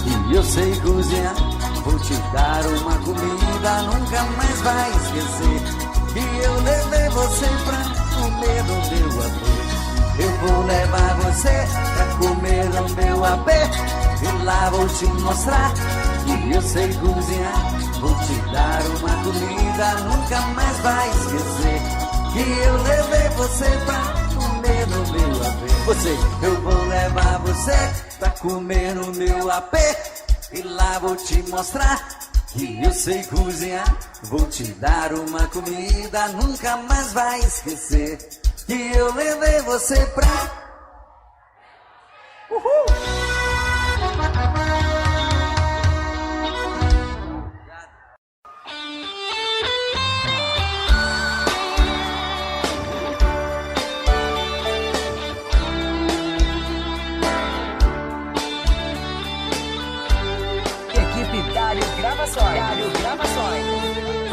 que eu sei cozinhar. Vou te dar uma comida, nunca mais vai esquecer. Que eu levei você pra comer o meu apê. Eu vou levar você pra comer o meu apê. E lá vou te mostrar que eu sei cozinhar. Vou te dar uma comida, nunca mais vai esquecer. Que eu levei você pra comer no meu apê. Eu vou levar você pra comer no meu apê. E lá vou te mostrar que eu sei cozinhar. Vou te dar uma comida, nunca mais vai esquecer. Que eu levei você pra... Uhul! Equipe Dário Gravações. Dário Gravações.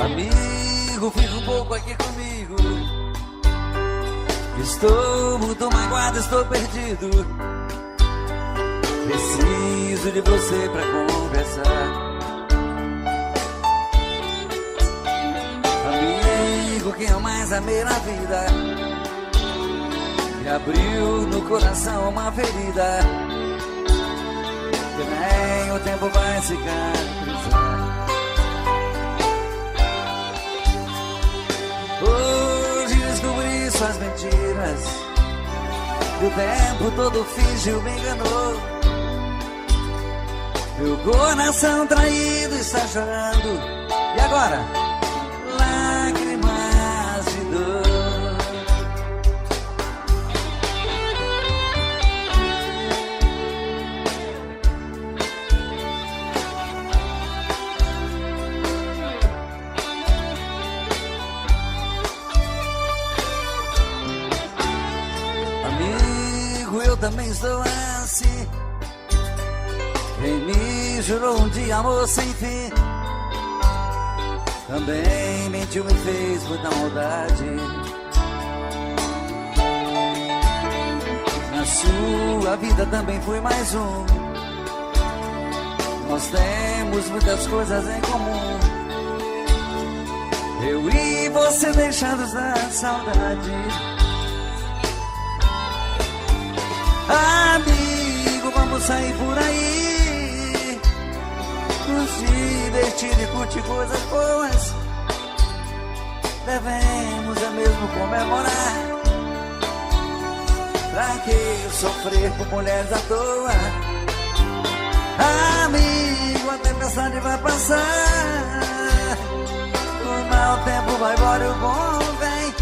Amigo, fica um pouco aqui comigo. Estou muito magoado, estou perdido. Preciso de você pra conversar. Amigo, quem eu mais amei na vida, me abriu no coração uma ferida que nem o tempo vai cicatrizar. Hoje descobri suas mentiras, e o tempo todo fingiu, me enganou. Meu coração traído está chorando. E agora? Lágrimas de dor. Amigo, eu também estou assim. Quem me jurou um dia amor sem fim, também mentiu, me fez muita maldade. Na sua vida também fui mais um. Nós temos muitas coisas em comum. Eu e você deixados da saudade. Amigo, vamos sair por aí, nos divertir e curtir coisas boas. Devemos é mesmo comemorar. Pra que sofrer por mulheres à toa? Amigo, a tempestade vai passar, o mau tempo vai embora e o bom vem.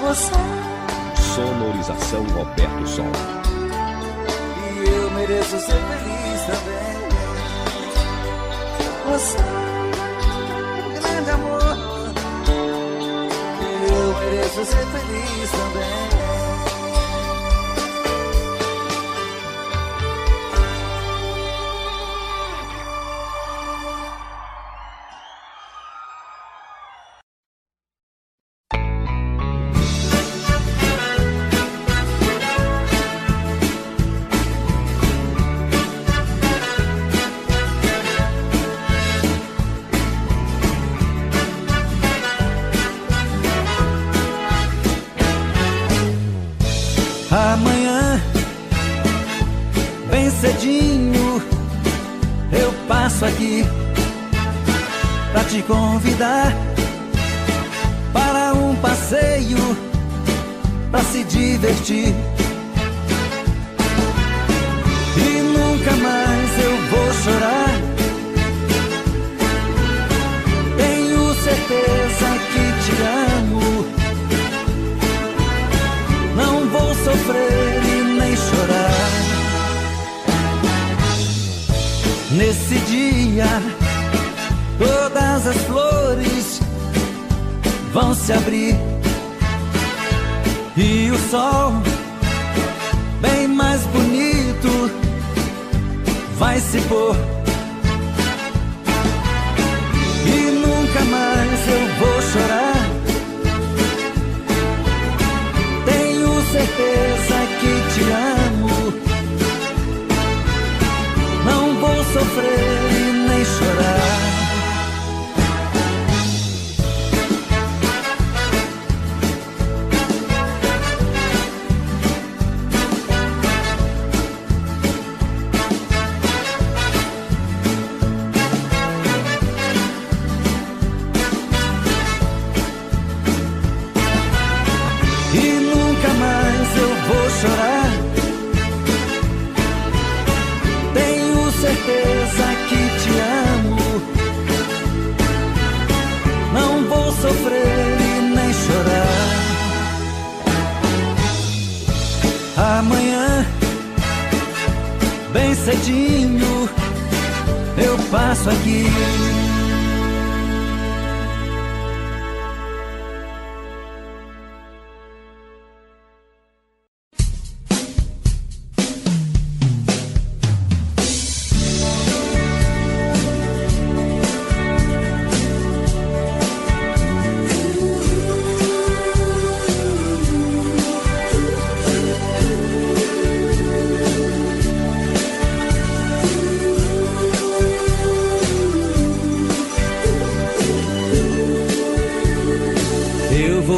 Você... Sonorização Roberto Som. E eu mereço ser feliz também. Você é um grande amor. E eu mereço ser feliz também. Amanhã, bem cedinho, eu passo aqui pra te convidar para um passeio pra se divertir. E nunca mais eu vou chorar. Tenho certeza que te amo. Não vou sofrer e nem chorar. Nesse dia, todas as flores vão se abrir e o sol, bem mais bonito, vai se pôr. E nunca mais eu vou chorar. Tenho certeza que te amo. Não vou sofrer e nem chorar. Chorar. Tenho certeza que te amo. Não vou sofrer e nem chorar. Amanhã, bem cedinho, eu passo aqui.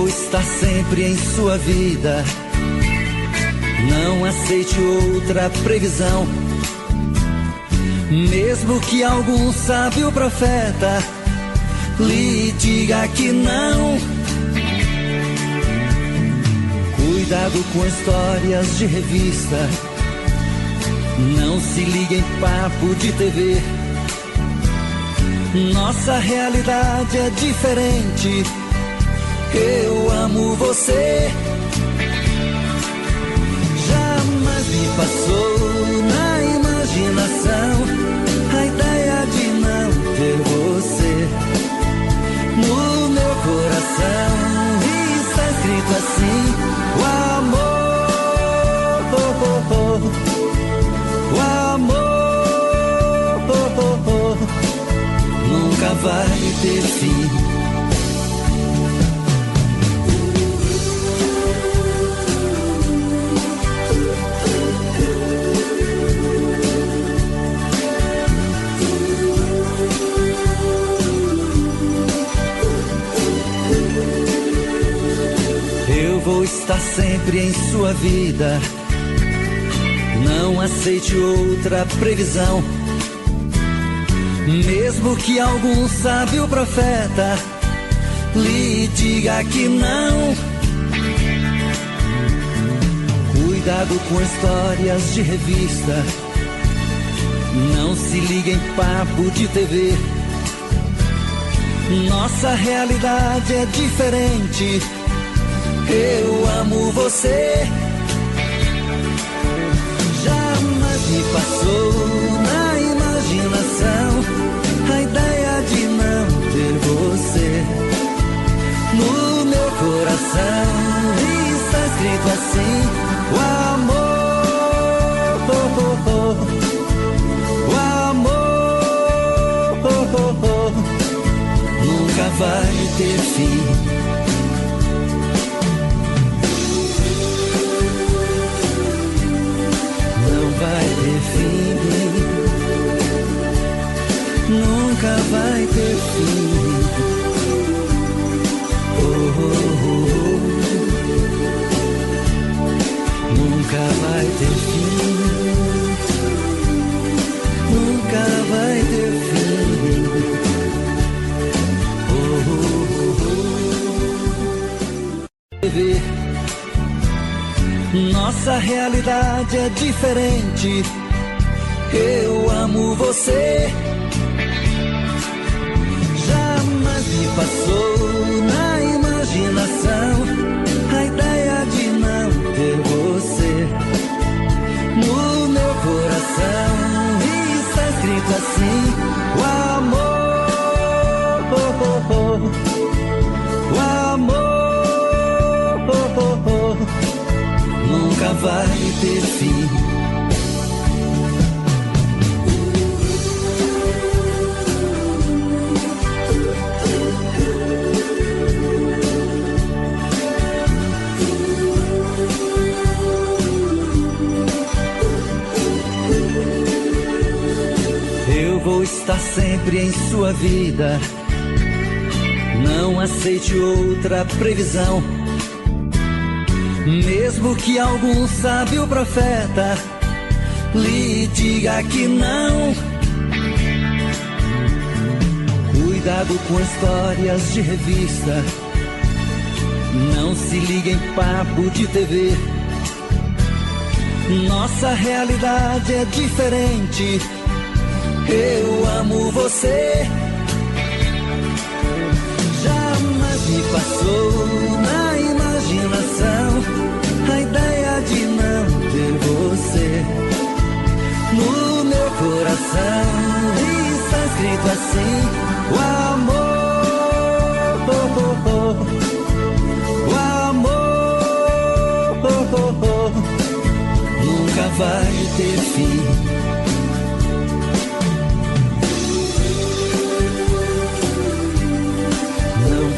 Está sempre em sua vida. Não aceite outra previsão. Mesmo que algum sábio profeta lhe diga que não. Cuidado com histórias de revista. Não se ligue em papo de TV. Nossa realidade é diferente. Eu amo você. Jamais me passou na imaginação a ideia de não ter você no meu coração. E está escrito assim: o amor, o amor nunca vai ter fim. Vou estar sempre em sua vida. Não aceite outra previsão. Mesmo que algum sábio profeta lhe diga que não. Cuidado com histórias de revista. Não se ligue em papo de TV. Nossa realidade é diferente. Eu amo você. Jamais me passou na imaginação a ideia de não ter você no meu coração. E está escrito assim: o amor, o amor nunca vai ter fim. Vai ter fim, nunca vai ter fim. Oh, oh, oh. Nunca vai ter fim, nunca vai ter fim. Oh, oh, oh. Nossa realidade é diferente. Eu amo você. Jamais me passou na imaginação a ideia de não ter você no meu coração. Está escrito assim: o amor, o amor nunca vai ter fim. Eu vou estar sempre em sua vida. Não aceite outra previsão. Mesmo que algum sábio profeta lhe diga que não. Cuidado com histórias de revista. Não se ligue em papo de TV. Nossa realidade é diferente. Eu amo você. Jamais me passou na imaginação a ideia de não ter você no meu coração. Está escrito assim: o amor, o amor nunca vai ter fim.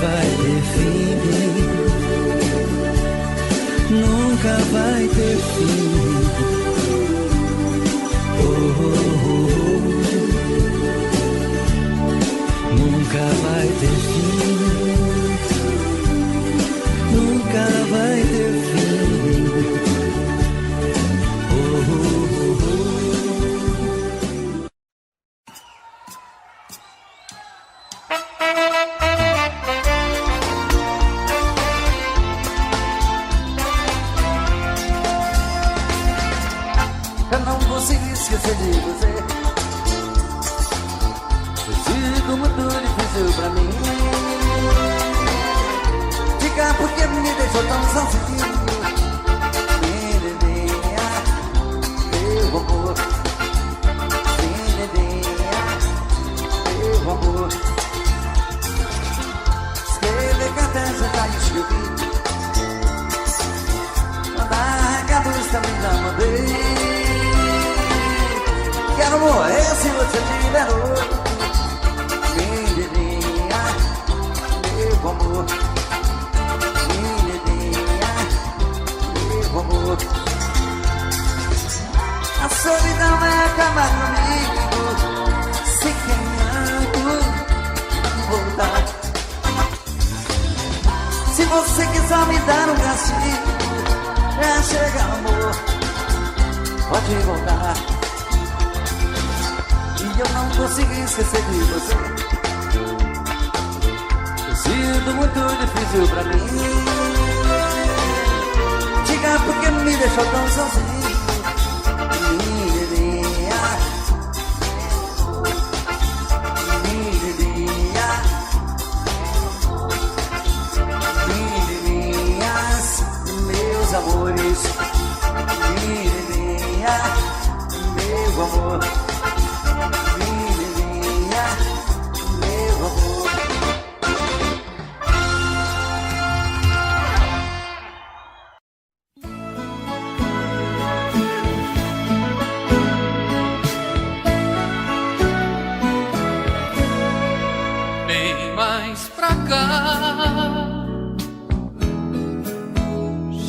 Vai ter fim, nunca vai ter fim. Oh, oh, oh. Nunca vai ter fim, nunca vai ter fim. Oh, oh, oh. Esquecer de você, foi sido muito difícil pra mim. Diga porque me deixou tão sozinho. Menina, meu amor. Menina, meu amor. Escrever cartas eu já escrevi. Mandar recados também já mandei. Quero morrer se você tiver outro. Menininha, meu amor. Menininha, meu amor. A solidão vai acabar comigo se querendo voltar. Se você quiser me dar um castigo, já chega, amor, pode voltar. Eu não consegui esquecer de você. Tem sido muito difícil pra mim. Diga porque me deixou tão sozinho. Menininha, menininha, menininhas, meus amores. Menininha, meu amor.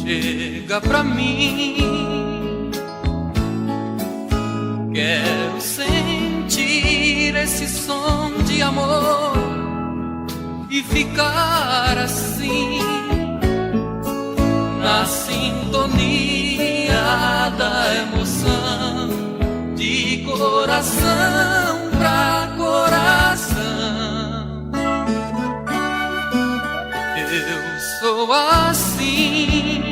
Chega pra mim, quero sentir esse som de amor e ficar assim, na sintonia da emoção, de coração pra coração. Eu sou assim,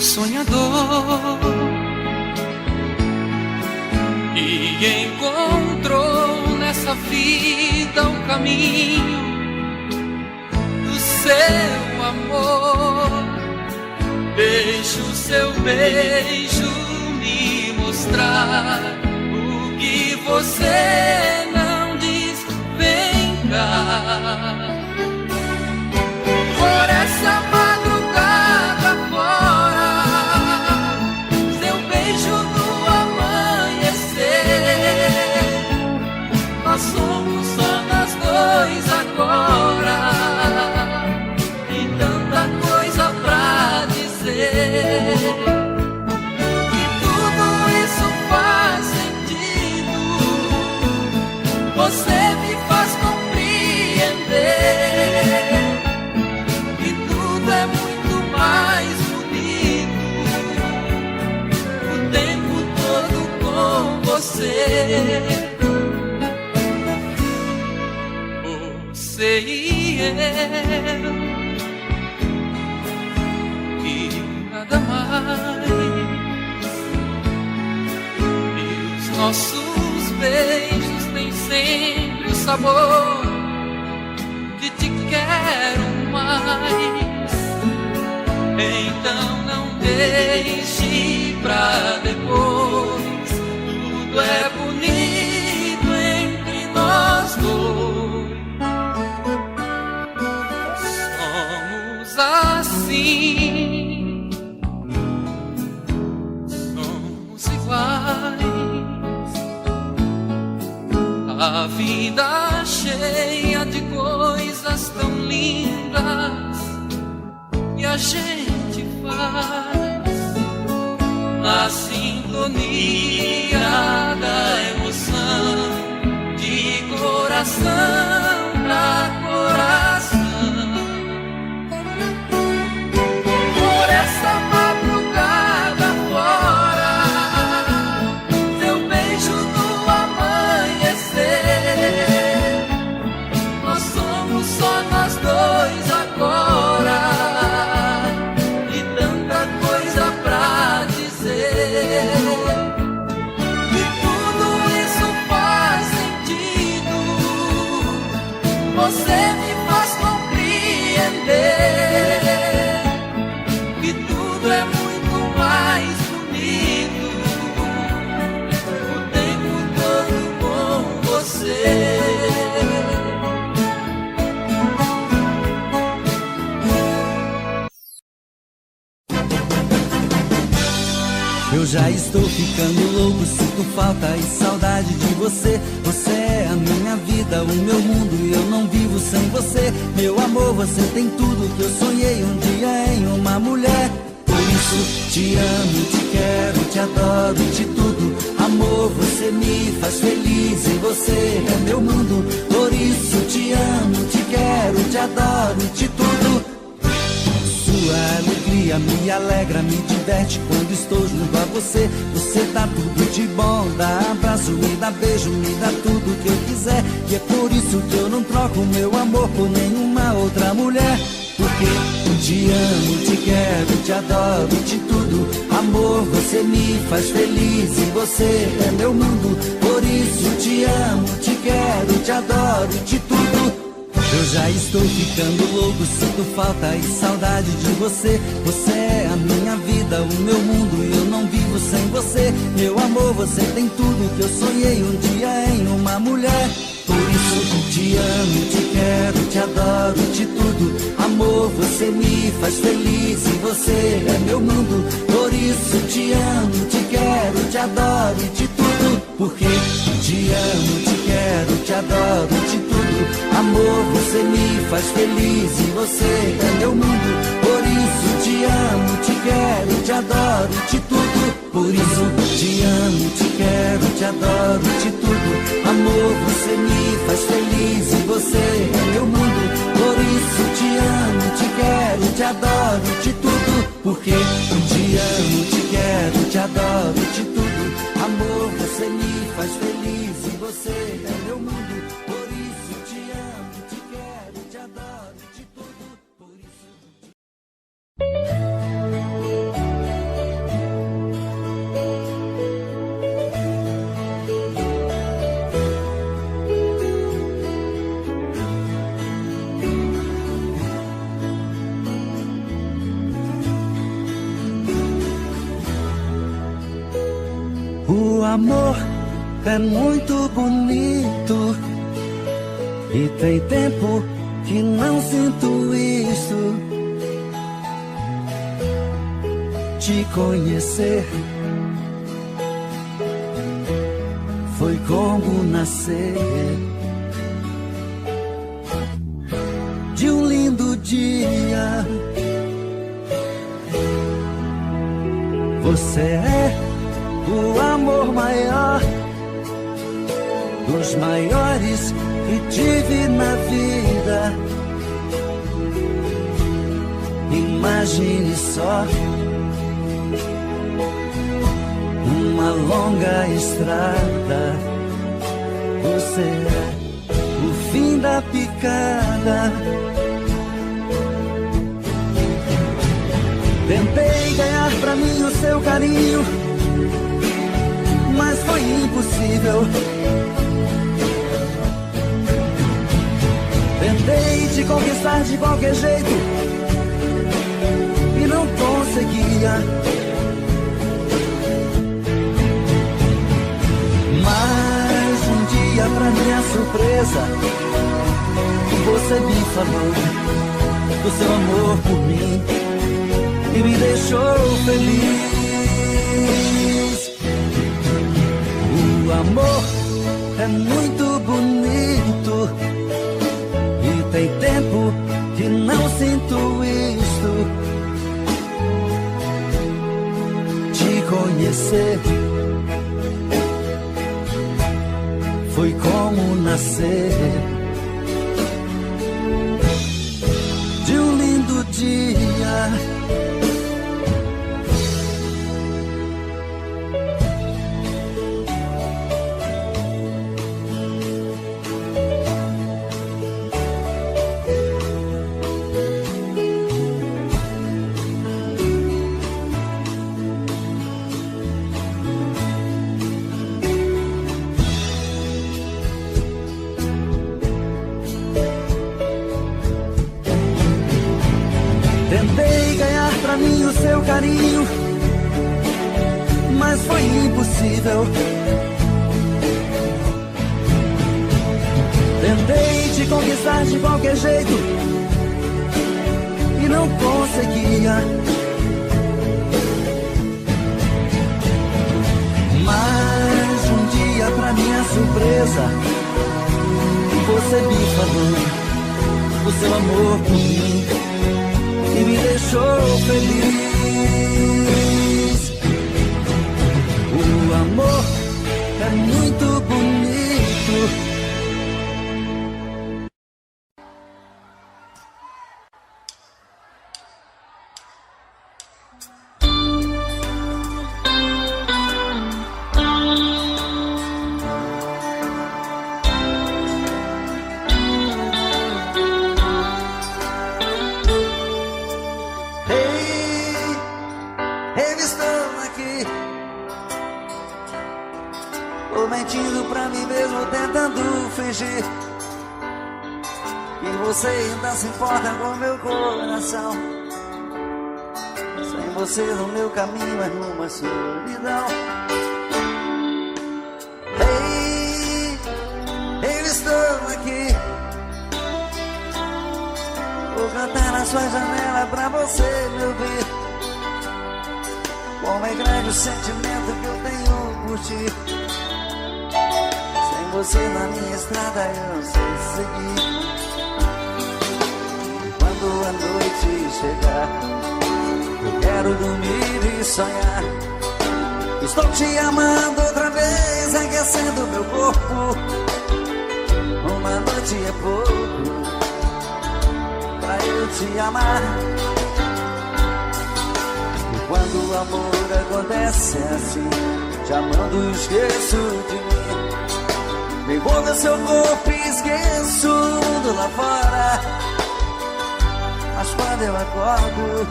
sonhador e encontrou nessa vida um caminho do seu amor. Deixa o seu beijo me mostrar o que você não diz. Vem cá, por essa madrugada fora, seu beijo no amanhecer. Nós somos só nós dois agora, e tanta coisa pra dizer. E tudo isso faz sentido, você me faz compreender. E tudo é muito mais bonito, o tempo todo com você. Você e eu, e nada mais. E os nossos beijos têm sempre o sabor de te quero mais. Então não deixe pra depois, tudo é bonito entre nós dois. Somos assim, somos iguais. A vida cheia de coisas tão lindas que a gente faz na sintonia da emoção, de coração pra coração. Por essa madrugada fora, seu beijo no amanhecer. Nós somos só nós dois agora, e tanta coisa pra dizer. E tudo isso faz sentido, você me faz compreender. E tudo é muito mais bonito, o tempo todo com você. Eu já estou ficando louco, sinto falta e saudade de você. Você é a minha vida, o meu mundo, e eu não vivo sem você. Meu amor, você tem tudo que eu sonhei um dia em uma mulher. Por isso te amo, te quero, te adoro, de tudo. Amor, você me faz feliz e você é meu mundo. Por isso te amo, te quero, te adoro, de tudo. Sua alegria me alegra, me diverte quando estou junto a você. Você dá tudo de bom, dá abraço, me dá beijo, me dá tudo que eu quiser. E é por isso que eu não troco meu amor por nenhuma outra mulher. Porque te amo, te quero, te adoro, de tudo. Amor, você me faz feliz e você é meu mundo. Por isso te amo, te quero, te adoro, de tudo. Eu já estou ficando louco, sinto falta e saudade de você. Você é a minha vida, o meu mundo, e eu não vivo sem você. Meu amor, você tem tudo que eu sonhei um dia em uma mulher. Por isso te amo, te quero, te adoro, de tudo. Amor, você me faz feliz e você é meu mundo. Por isso te amo, te quero, te adoro, de tudo. Porque te amo, te quero, te adoro, de tudo. Amor, você me faz feliz e você é meu mundo. Por isso te amo, te quero, te adoro, de tudo. Por isso te amo, te quero, te adoro, de tudo. Amor, você me faz feliz e você é meu mundo. Por isso te amo, te quero, te adoro, de tudo. Porque te amo, te quero, te adoro, de tudo. Amor, você me faz feliz e você é meu mundo. Por isso te amo, te quero, te adoro, de tudo. Por isso O amor é muito bonito e tem tempo que não sinto isso. Te conhecer foi como nascer de um lindo dia. Você é o amor maior dos maiores que tive na vida. Imagine só uma longa estrada. Você é o fim da picada. Tentei ganhar pra mim o seu carinho, mas foi impossível. Tentei te conquistar de qualquer jeito e não conseguia. Mas um dia, pra minha surpresa, você me falou do seu amor por mim e me deixou feliz. O amor é muito bonito e tem tempo que não sinto isto. Te conhecer foi como nascer de um lindo dia. Tentei ganhar pra mim o seu carinho, mas foi impossível. Tentei te conquistar de qualquer jeito e não conseguia. Mas um dia, pra minha surpresa, você me falou do seu amor por mim e me deixou feliz. O amor é muito bonito. Tô mentindo pra mim mesmo, tentando fingir que você ainda se importa com meu coração. Sem você no meu caminho é numa solidão. Ei, eu estou aqui. Vou cantar na sua janela pra você me ouvir. Como é grande o sentimento que eu tenho por ti. Você na minha estrada eu não sei seguir. Quando a noite chegar, eu quero dormir e sonhar. Estou te amando outra vez, aquecendo meu corpo. Uma noite é pouco pra eu te amar. E quando o amor acontece assim, te amando esqueço de mim. Me envolve o seu corpo e esqueço o mundo lá fora. Mas quando eu acordo,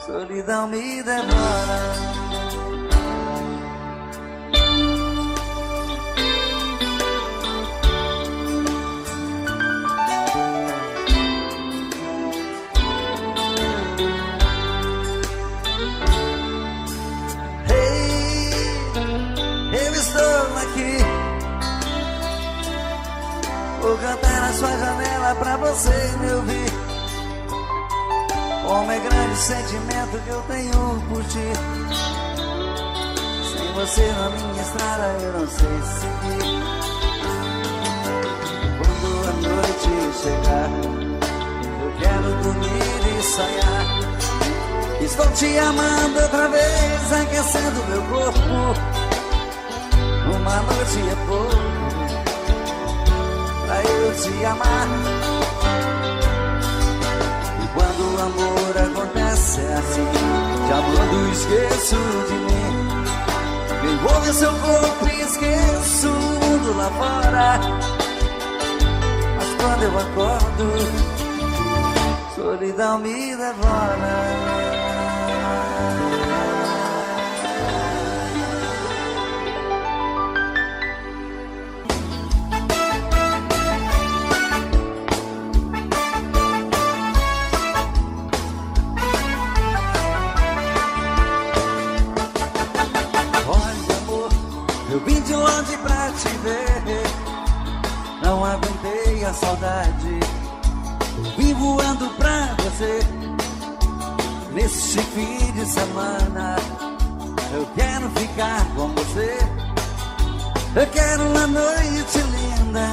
solidão me devora. Hey, cantar na sua janela pra você me ouvir. Como é grande o sentimento que eu tenho por ti. Sem você na minha estrada eu não sei seguir. Quando a noite chegar, eu quero dormir e sonhar. Estou te amando outra vez, aquecendo meu corpo. Uma noite é pouco pra eu te amar. E quando o amor acontece é assim, te amando esqueço de mim. Me envolve seu corpo e esqueço o mundo lá fora. Mas quando eu acordo, solidão me devora. Eu vim de longe pra te ver, não aguentei a saudade. Eu vim voando pra você, neste fim de semana. Eu quero ficar com você, eu quero uma noite linda.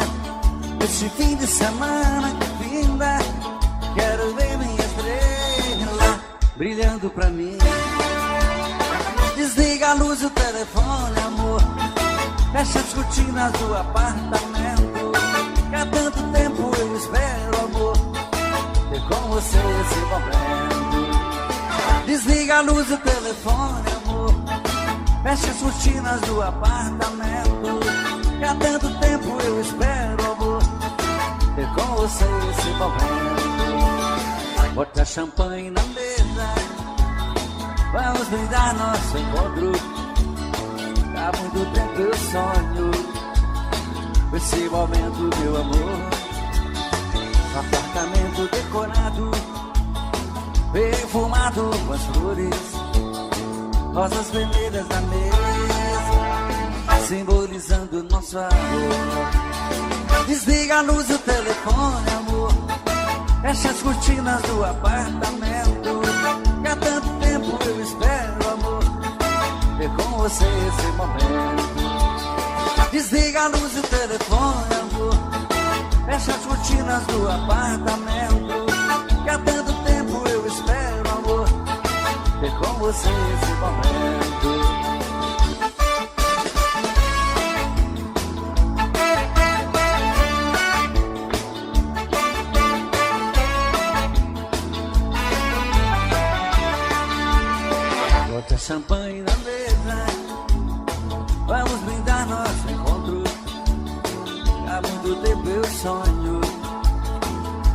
Este fim de semana que finda, quero ver minha estrela brilhando pra mim. Desliga a luz do telefone, amor. Fecha as cortinas do apartamento. Que há tanto tempo eu espero, amor, ter com você esse momento. Desliga a luz do telefone, amor. Fecha as cortinas do apartamento. Que há tanto tempo eu espero, amor, ter com você esse momento. Bota champanhe na mesa, vamos brindar nosso encontro. Há muito tempo eu sonho com esse momento, meu amor. Um apartamento decorado, perfumado com as flores, rosas vermelhas na mesa, simbolizando nosso amor. Desliga a luz do telefone, amor. Fecha as cortinas do apartamento. Que há tanto tempo eu espero, amor, ter com você esse momento. Desliga a luz do telefone, amor. Fecha as cortinas do apartamento. Que há tanto tempo eu espero, amor, ter com você esse momento. Bota champanhe na mesa, vamos brindar nosso encontro. Há muito tempo eu sonho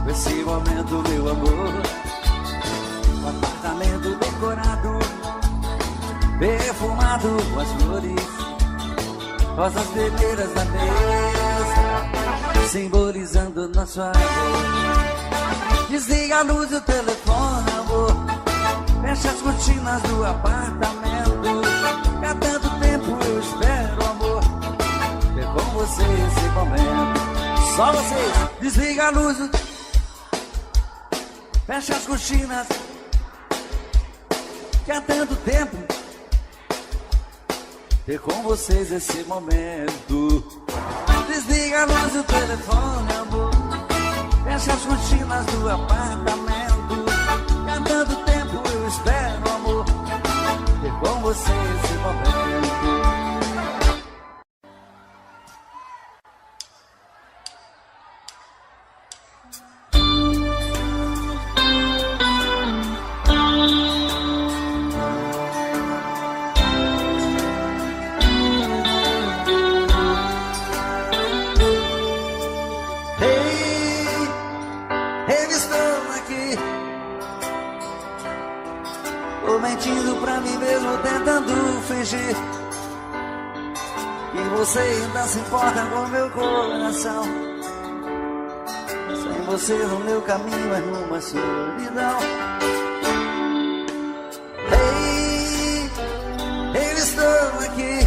com esse momento, meu amor. Um apartamento decorado, perfumado com as flores, rosas vermelhas na mesa, simbolizando nosso amor. Desliga a luz do telefone, amor. Fecha as cortinas do apartamento. Que há tanto tempo eu espero, amor, ter com você esse momento. Só vocês. Desliga a luz do... Fecha as cortinas. Que há tanto tempo ter com vocês esse momento. Desliga a luz do telefone, amor. Fecha as cortinas do apartamento. Que há tanto tempo eu espero, amor, ter com você esse momento. Mentindo pra mim mesmo, tentando fingir que você ainda se importa com meu coração. Sem você no meu caminho é numa solidão. Ei, eu estou aqui,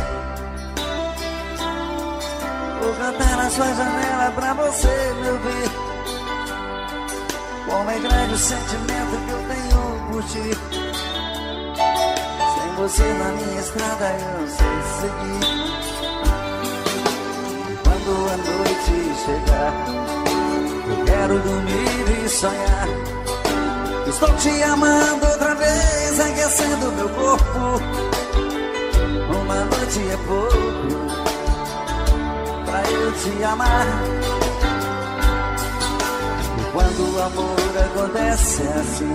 vou cantar na sua janela pra você me ouvir. Como é grande o sentimento que eu tenho por ti. Sem você na minha estrada eu não sei seguir. Quando a noite chegar, eu quero dormir e sonhar. Estou te amando outra vez, aquecendo meu corpo. Uma noite é pouco pra eu te amar. E quando o amor acontece assim,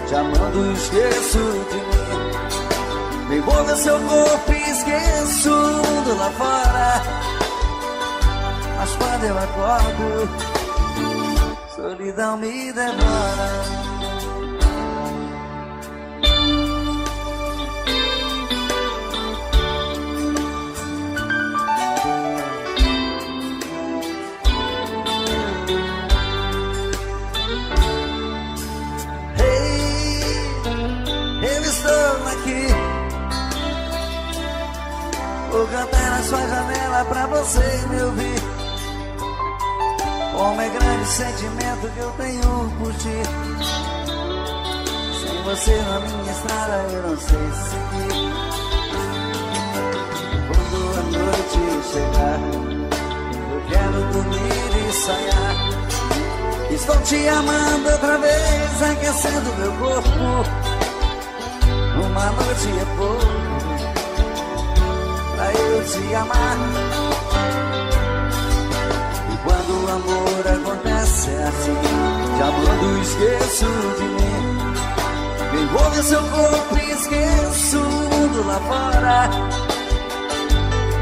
te amando esqueço de mim. Me envolve o seu corpo e esqueço o mundo lá fora. Mas quando eu acordo, solidão me devora. Vou cantar na sua janela pra você me ouvir. Como é grande o sentimento que eu tenho por ti. Sem você na minha estrada eu não sei seguir. Quando a noite chegar, eu quero dormir e sonhar. Estou te amando outra vez, aquecendo meu corpo. Uma noite é pouco pra eu te amar. E quando o amor acontece assim, te amando esqueço de mim. Me envolve seu corpo e esqueço o mundo lá fora.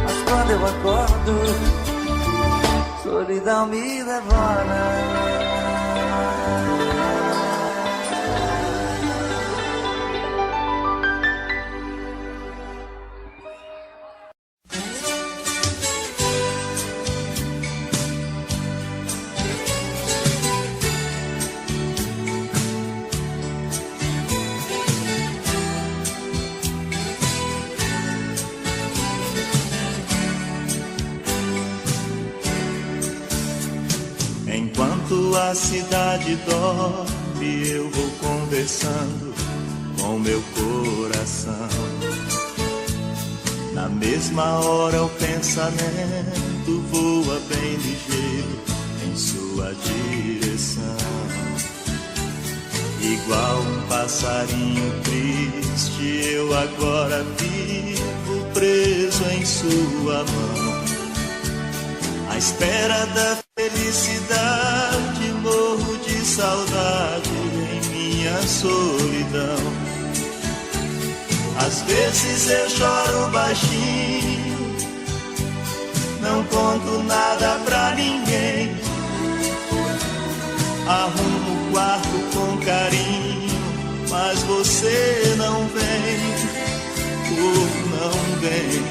Mas quando eu acordo, solidão me devora. Enquanto a cidade dorme, eu vou conversando com meu coração. Na mesma hora o pensamento voa bem ligeiro em sua direção. Igual um passarinho triste, eu agora vivo preso em sua mão. À espera da felicidade, morro de saudade em minha solidão. Às vezes eu choro baixinho, não conto nada pra ninguém. Arrumo o quarto com carinho, mas você não vem, não vem.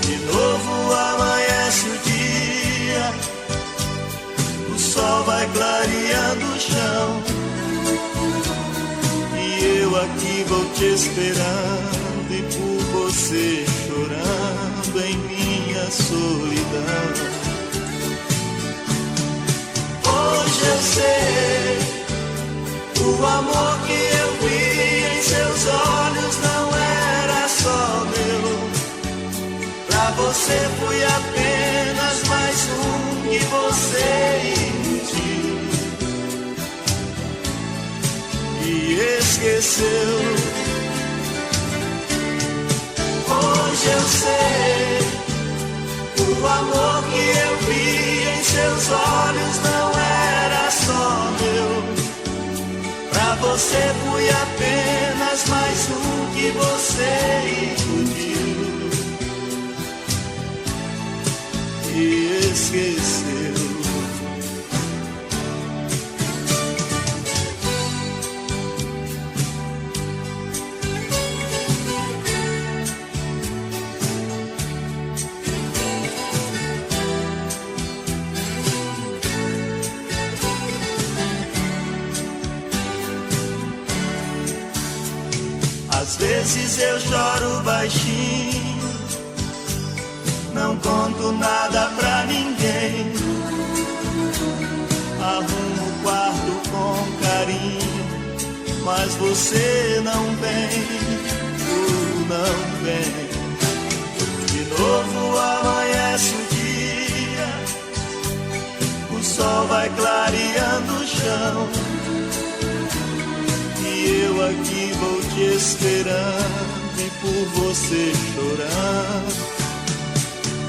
De novo amanhece o dia, o sol vai clareando o chão, e eu aqui vou te esperando, e por você chorando em minha solidão. Hoje eu sei, o amor que eu vi em seus olhos não era só meu. Pra você fui apenas mais um que você iludiu e esqueceu. Hoje eu sei, o amor que eu vi em seus olhos não era só meu. Pra você fui apenas mais um que você iludiu e esqueceu. Às vezes eu choro baixinho, não conto nada pra ninguém. mas você não vem, não vem. De novo amanhece o dia, o sol vai clareando o chão, e eu aqui vou te esperando e por você chorando.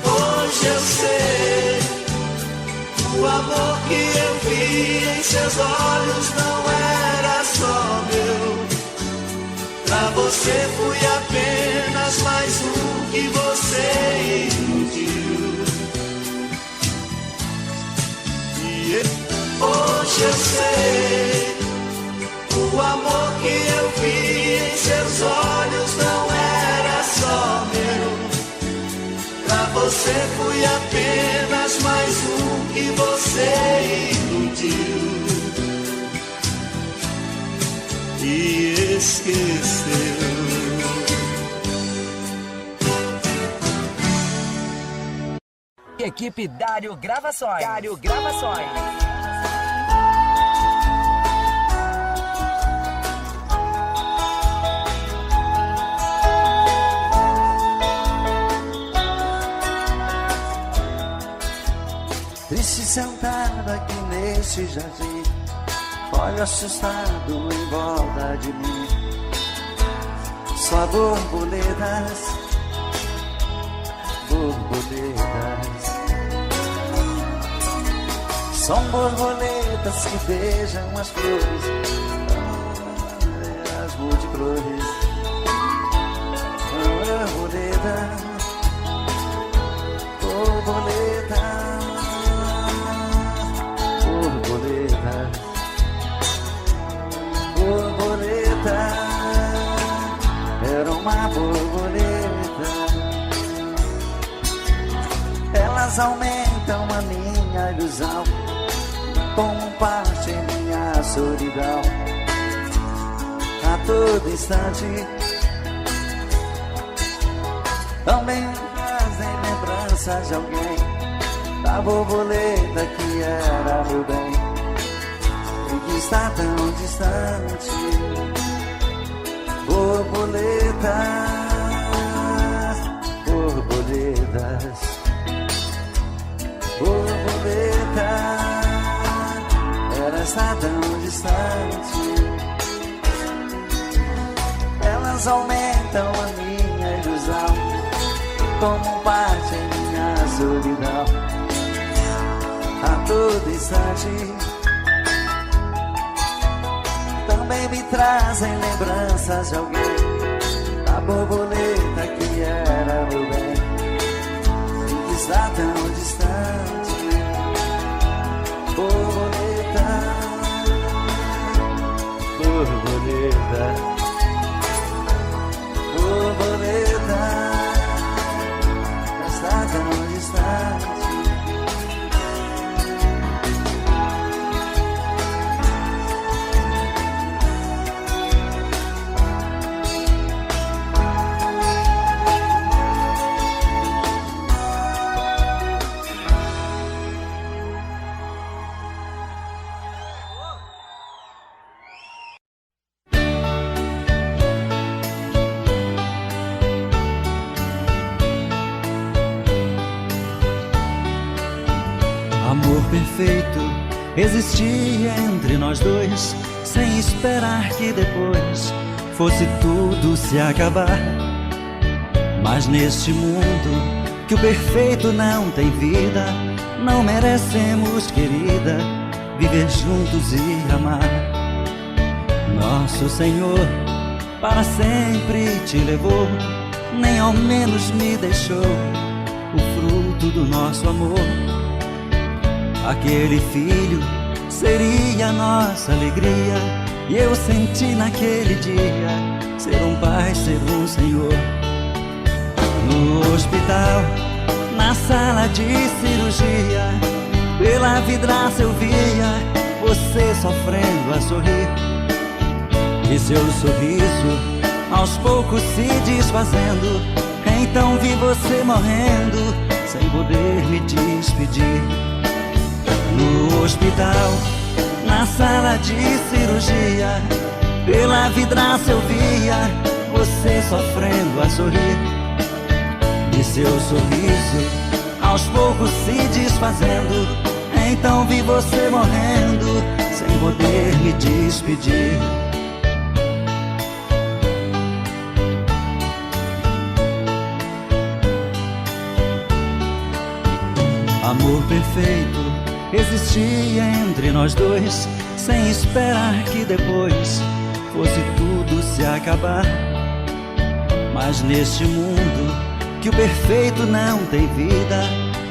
Hoje eu sei, o amor que eu vi em seus olhos não era só meu. Pra você fui apenas mais um que você iludiu. E hoje eu sei, o amor que eu vi em seus olhos não era só meu. Pra você fui apenas mais um que você iludiu e esqueceu. Equipe Dário Gravações. Dário Gravações. Triste sentado aqui neste jardim, olho assustado em volta de mim. Só borboletas, borboletas. São borboletas que beijam as flores, as multicores. Borboletas, borboletas. Borboleta, borboleta, era uma borboleta. Elas aumentam a minha ilusão, tomam parte em minha solidão. A todo instante também trazem lembranças de alguém, da borboleta que era meu bem e que está tão distante. Borboletas, borboletas, borboleta, ela está tão distante. Elas aumentam a minha ilusão, tomam parte em minha solidão. A todo instante também me trazem lembranças de alguém, da borboleta que era meu bem e que está tão distante. Borboleta, borboleta, borboleta, está tão distante. Amor perfeito existia entre nós dois, sem esperar que depois fosse tudo se acabar. Mas neste mundo que o perfeito não tem vida, não merecemos, querida, viver juntos e amar. Nosso Senhor para sempre te levou, nem ao menos me deixou o fruto do nosso amor. Aquele filho seria nossa alegria, e eu senti naquele dia ser um pai, ser um senhor. No hospital, na sala de cirurgia, pela vidraça eu via você sofrendo a sorrir, e seu sorriso aos poucos se desfazendo. Então vi você morrendo sem poder me despedir. No hospital, na sala de cirurgia, Pela vidraça eu via você sofrendo a sorrir, e seu sorriso aos poucos se desfazendo. Então vi você morrendo sem poder me despedir. Amor perfeito existia entre nós dois, sem esperar que depois fosse tudo se acabar. Mas neste mundo que o perfeito não tem vida,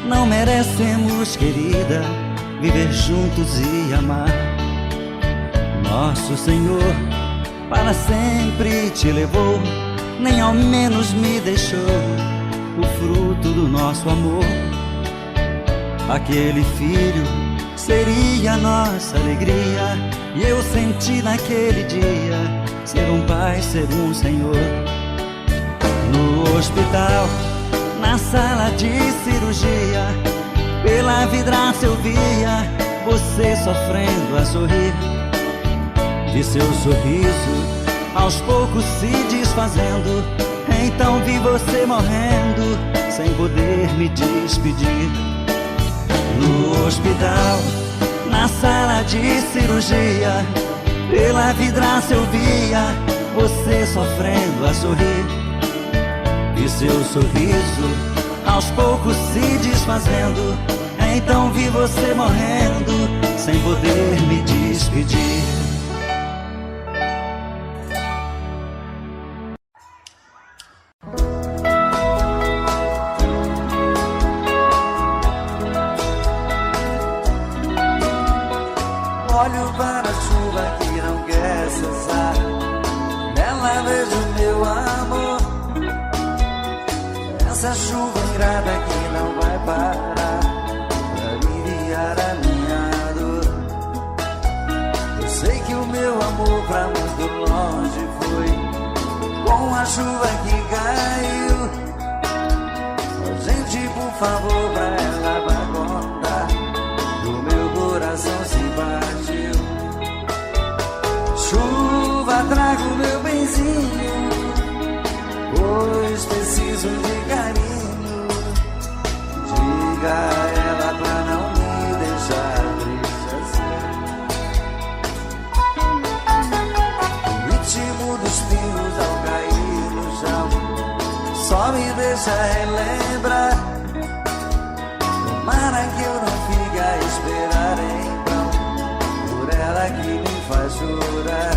não merecemos, querida, viver juntos e amar. Nosso Senhor para sempre te levou, nem ao menos me deixou o fruto do nosso amor. Aquele filho seria nossa alegria, e eu senti naquele dia ser um pai, ser um Senhor. No hospital, na sala de cirurgia, pela vidraça eu via você sofrendo a sorrir, vi seu sorriso aos poucos se desfazendo. Então vi você morrendo sem poder me despedir. No hospital, na sala de cirurgia, pela vidraça eu via você sofrendo a sorrir, e seu sorriso aos poucos se desfazendo. Então vi você morrendo sem poder me despedir. Olho para a chuva que não quer cessar, nela vejo meu amor. Essa chuva ingrata que não vai parar pra aliviar a minha dor. Eu sei que o meu amor pra muito longe foi com a chuva que caiu. Gente, por favor, pra ela vai contar que o meu coração se partiu. Chuva, traga o meu benzinho, pois preciso de carinho. Diga a ela pra não me deixar triste assim. O ritmo dos pingos ao cair no chão só me deixa relembrar. Tomara que eu não fique a esperar em vão por ela que me faz chorar.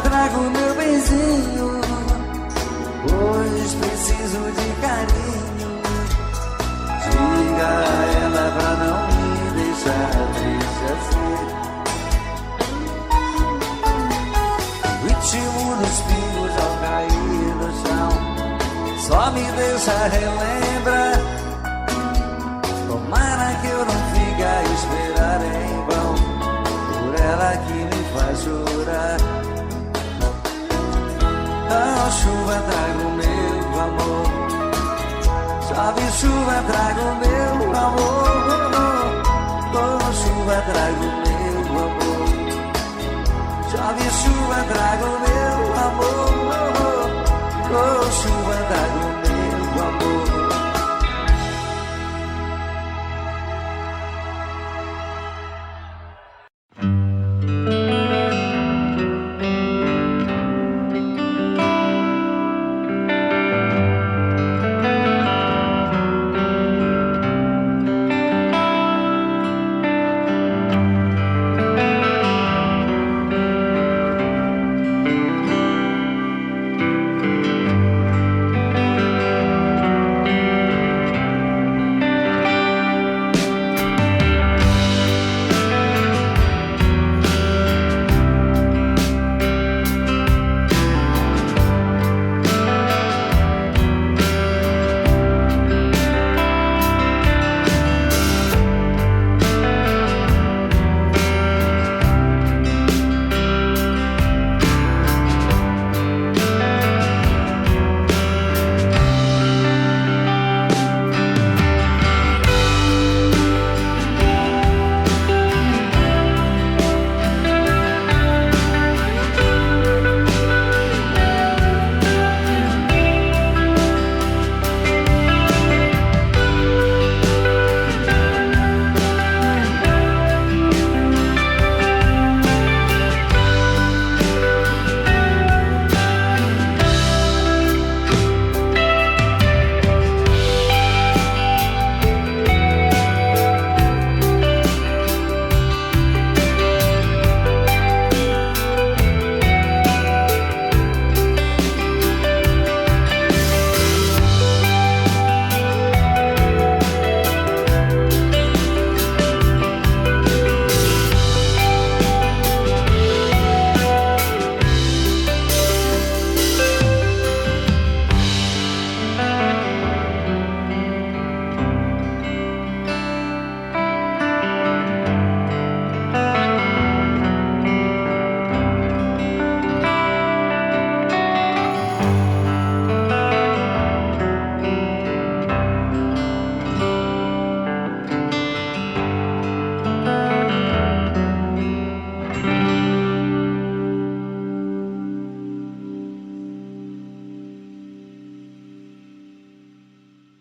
Trago meu benzinho, pois preciso de carinho. Diga a ela pra não me deixar triste assim. O ritmo dos pingos ao cair no chão só me deixa relembrar. Tomara que eu não fique a esperar em vão por ela que me faz chorar. Oh, chuva, traga o meu amor. Chove, chuva, traga o meu amor. Oh, chuva, traga o meu amor. Chove, chuva, traga o meu amor.